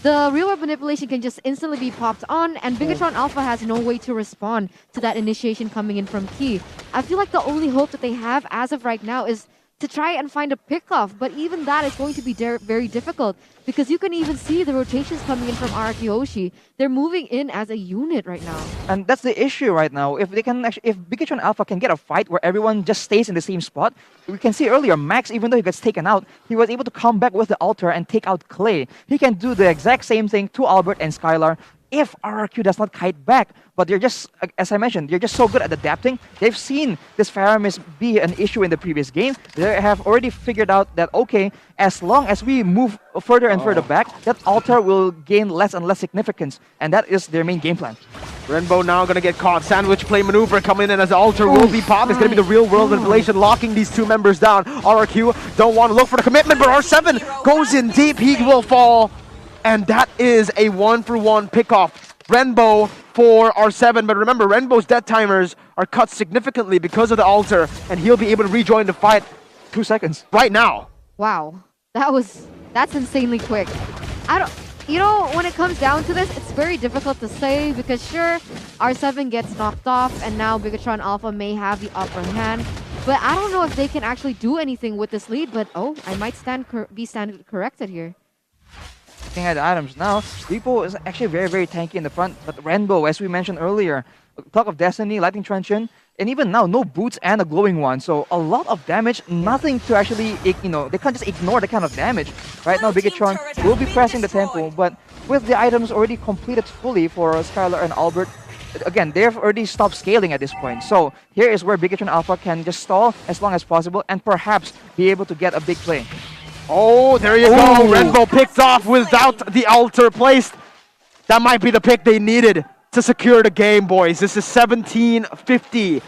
the real world manipulation can just instantly be popped on, and Bigatron Alpha has no way to respond to that initiation coming in from Key. I feel like the only hope that they have as of right now is to try and find a pickoff, but even that is going to be very difficult, because you can even see the rotations coming in from Araki Hoshi. They're moving in as a unit right now. And that's the issue right now. If they can if Bigatron Alpha can get a fight where everyone just stays in the same spot, we can see earlier, Max, even though he gets taken out, he was able to come back with the altar and take out Clay. He can do the exact same thing to Albert and Skylar if RRQ does not kite back. But they're just, as I mentioned, they're just so good at adapting. They've seen this Faramis be an issue in the previous game. They have already figured out that, okay, as long as we move further and further back, that altar will gain less and less significance. And that is their main game plan. Rainbow now going to get caught. Sandwich play maneuver coming in as the altar will be popped. It's going to be the real world manipulation locking these two members down. RRQ don't want to look for the commitment, but R7 goes in deep. He will fall. And that is a 1-for-1 pickoff. Rainbow for R7, but remember, Rainbow's death timers are cut significantly because of the altar, and he'll be able to rejoin the fight 2 seconds right now. Wow, that's insanely quick. You know, when it comes down to this, it's very difficult to say, because sure, R7 gets knocked off, and now Bigatron Alpha may have the upper hand, but I don't know if they can actually do anything with this lead. But oh, I might be corrected here. Looking at the items now, Repo is actually very tanky in the front, but Rainbow, as we mentioned earlier, Clock of Destiny, Lightning Truncheon, and even now, no boots and a glowing one. So a lot of damage, nothing to actually, you know, they can't just ignore the kind of damage. Right now, Bigatron will be pressing the tempo, but with the items already completed fully for Skylar and Albert, again, they've already stopped scaling at this point. So here is where Bigatron Alpha can just stall as long as possible and perhaps be able to get a big play. Oh, there you go. Rainbow picked off without the altar placed. That might be the pick they needed to secure the game, boys. This is 17:50.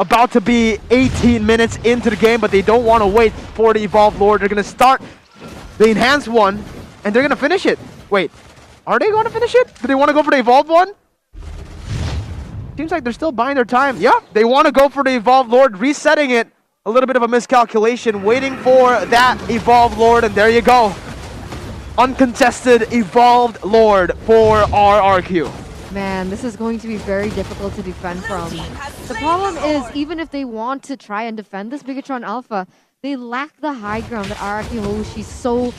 About to be 18 minutes into the game, but they don't want to wait for the Evolved Lord. They're going to start the Enhanced one, and they're going to finish it. Wait, are they going to finish it? Do they want to go for the Evolved one? Seems like they're still buying their time. Yeah, they want to go for the Evolved Lord, resetting it. A little bit of a miscalculation, waiting for that Evolved Lord, and there you go. Uncontested Evolved Lord for RRQ. Man, this is going to be very difficult to defend from. The problem is, even if they want to try and defend this Bigatron Alpha, they lack the high ground that Araki Hoshi so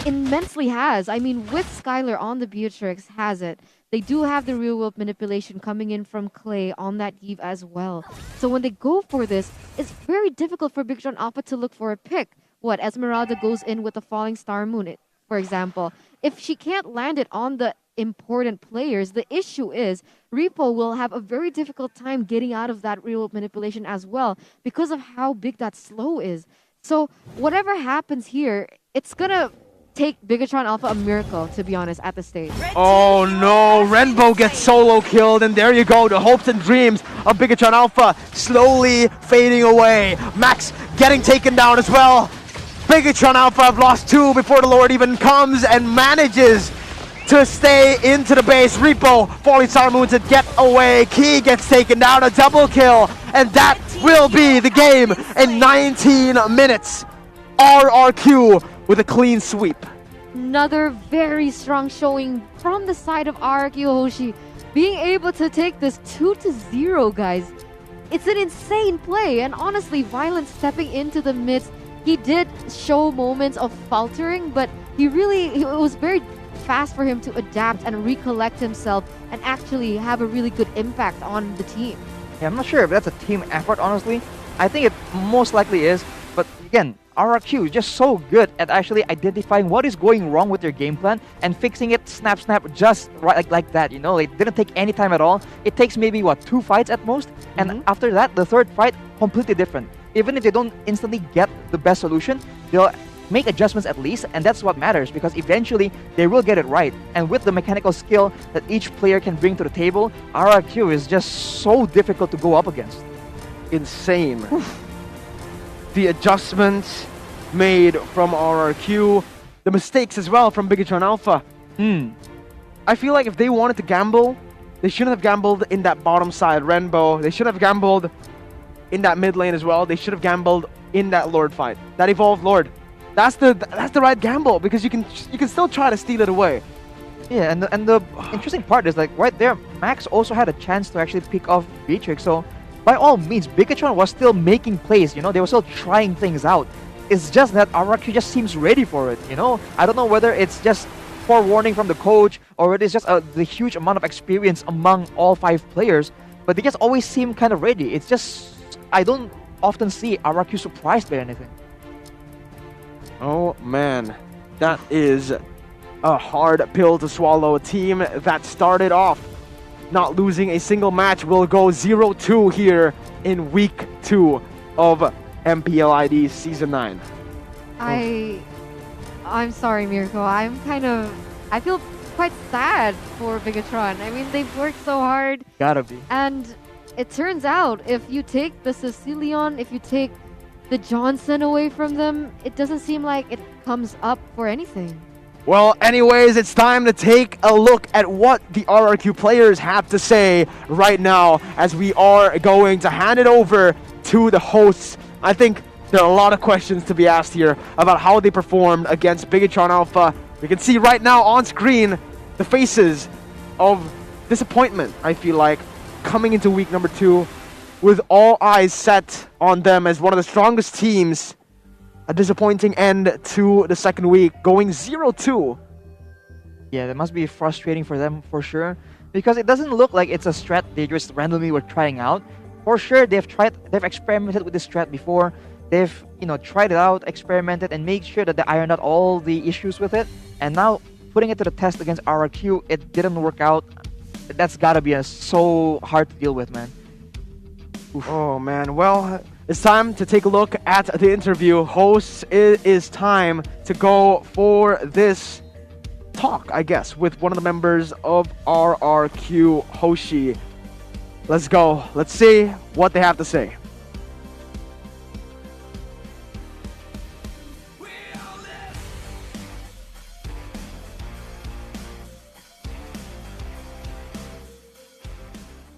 immensely has. I mean, with Skylar on the Beatrix has it. They do have the real world manipulation coming in from Clay on that Eve as well. So when they go for this, it's very difficult for Bigatron Alpha to look for a pick. What, Esmeralda goes in with the Falling Star Moon, for example. If she can't land it on the important players, the issue is Repo will have a very difficult time getting out of that real world manipulation as well, because of how big that slow is. So whatever happens here, it's gonna take Bigatron Alpha a miracle, to be honest, at the stage. Oh no, Rainbow gets solo killed, and there you go, the hopes and dreams of Bigatron Alpha slowly fading away. Max getting taken down as well. Bigatron Alpha have lost 2 before the Lord even comes and manages to stay into the base. Repo, Falling Star Moon to get away. Key gets taken down, a double kill, and that will be the game in 19 minutes. RRQ with a clean sweep. Another very strong showing from the side of RRQ Hoshi. Being able to take this 2-0, guys. It's an insane play, and honestly, Violent stepping into the midst, he did show moments of faltering, but it was very fast for him to adapt and recollect himself and actually have a really good impact on the team. Yeah, I'm not sure if that's a team effort, honestly. I think it most likely is, but again, RRQ is just so good at actually identifying what is going wrong with their game plan and fixing it snap just right like that, you know? It didn't take any time at all. It takes maybe, 2 fights at most? And after that, the third fight, completely different. Even if they don't instantly get the best solution, they'll make adjustments at least, and that's what matters because eventually they will get it right. And with the mechanical skill that each player can bring to the table, RRQ is just so difficult to go up against. Insane. The adjustments made from RRQ, the mistakes as well from Bigatron Alpha. I feel like if they wanted to gamble, they shouldn't have gambled in that bottom side Rainbow. They should have gambled in that mid lane as well. They should have gambled in that Lord fight, that evolved Lord. That's the right gamble because you can still try to steal it away. Yeah, and the interesting part is like right there, Max also had a chance to actually pick off Beatrix. So by all means, Bigatron was still making plays. You know, they were still trying things out. It's just that RRQ just seems ready for it. You know, I don't know whether it's just forewarning from the coach or it is just the huge amount of experience among all 5 players. But they just always seem kind of ready. It's just I don't often see RRQ surprised by anything. Oh man, that is a hard pill to swallow. A team that started off not losing a single match will go 0-2 here in week 2 of MPLID Season 9. I'm sorry, Mirko. I feel quite sad for Bigatron. I mean, they've worked so hard. Gotta be. And it turns out, if you take the Sicilian, if you take the Johnson away from them, it doesn't seem like it comes up for anything. Well, anyways, it's time to take a look at what the RRQ players have to say right now as we are going to hand it over to the hosts. I think there are a lot of questions to be asked here about how they performed against Bigatron Alpha. We can see right now on screen the faces of disappointment, I feel like, coming into week number 2 with all eyes set on them as one of the strongest teams. A disappointing end to the second week, going 0-2. Yeah, that must be frustrating for them for sure, because it doesn't look like it's a strat they just randomly were trying out. For sure, they've experimented with this strat before. They've tried it out, experimented, and made sure that they ironed out all the issues with it. And now putting it to the test against RRQ, it didn't work out. That's gotta be so hard to deal with, man. Oof. Oh man, well, it's time to take a look at the interview. Hosts, it is time to go for this talk, I guess, with one of the members of RRQ, Hoshi. Let's go. Let's see what they have to say.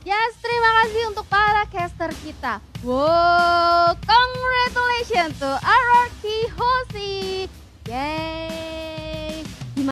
Yes, terima kasih untuk para caster kita. Wow, congratulations to RRQ Hoshi. Yay!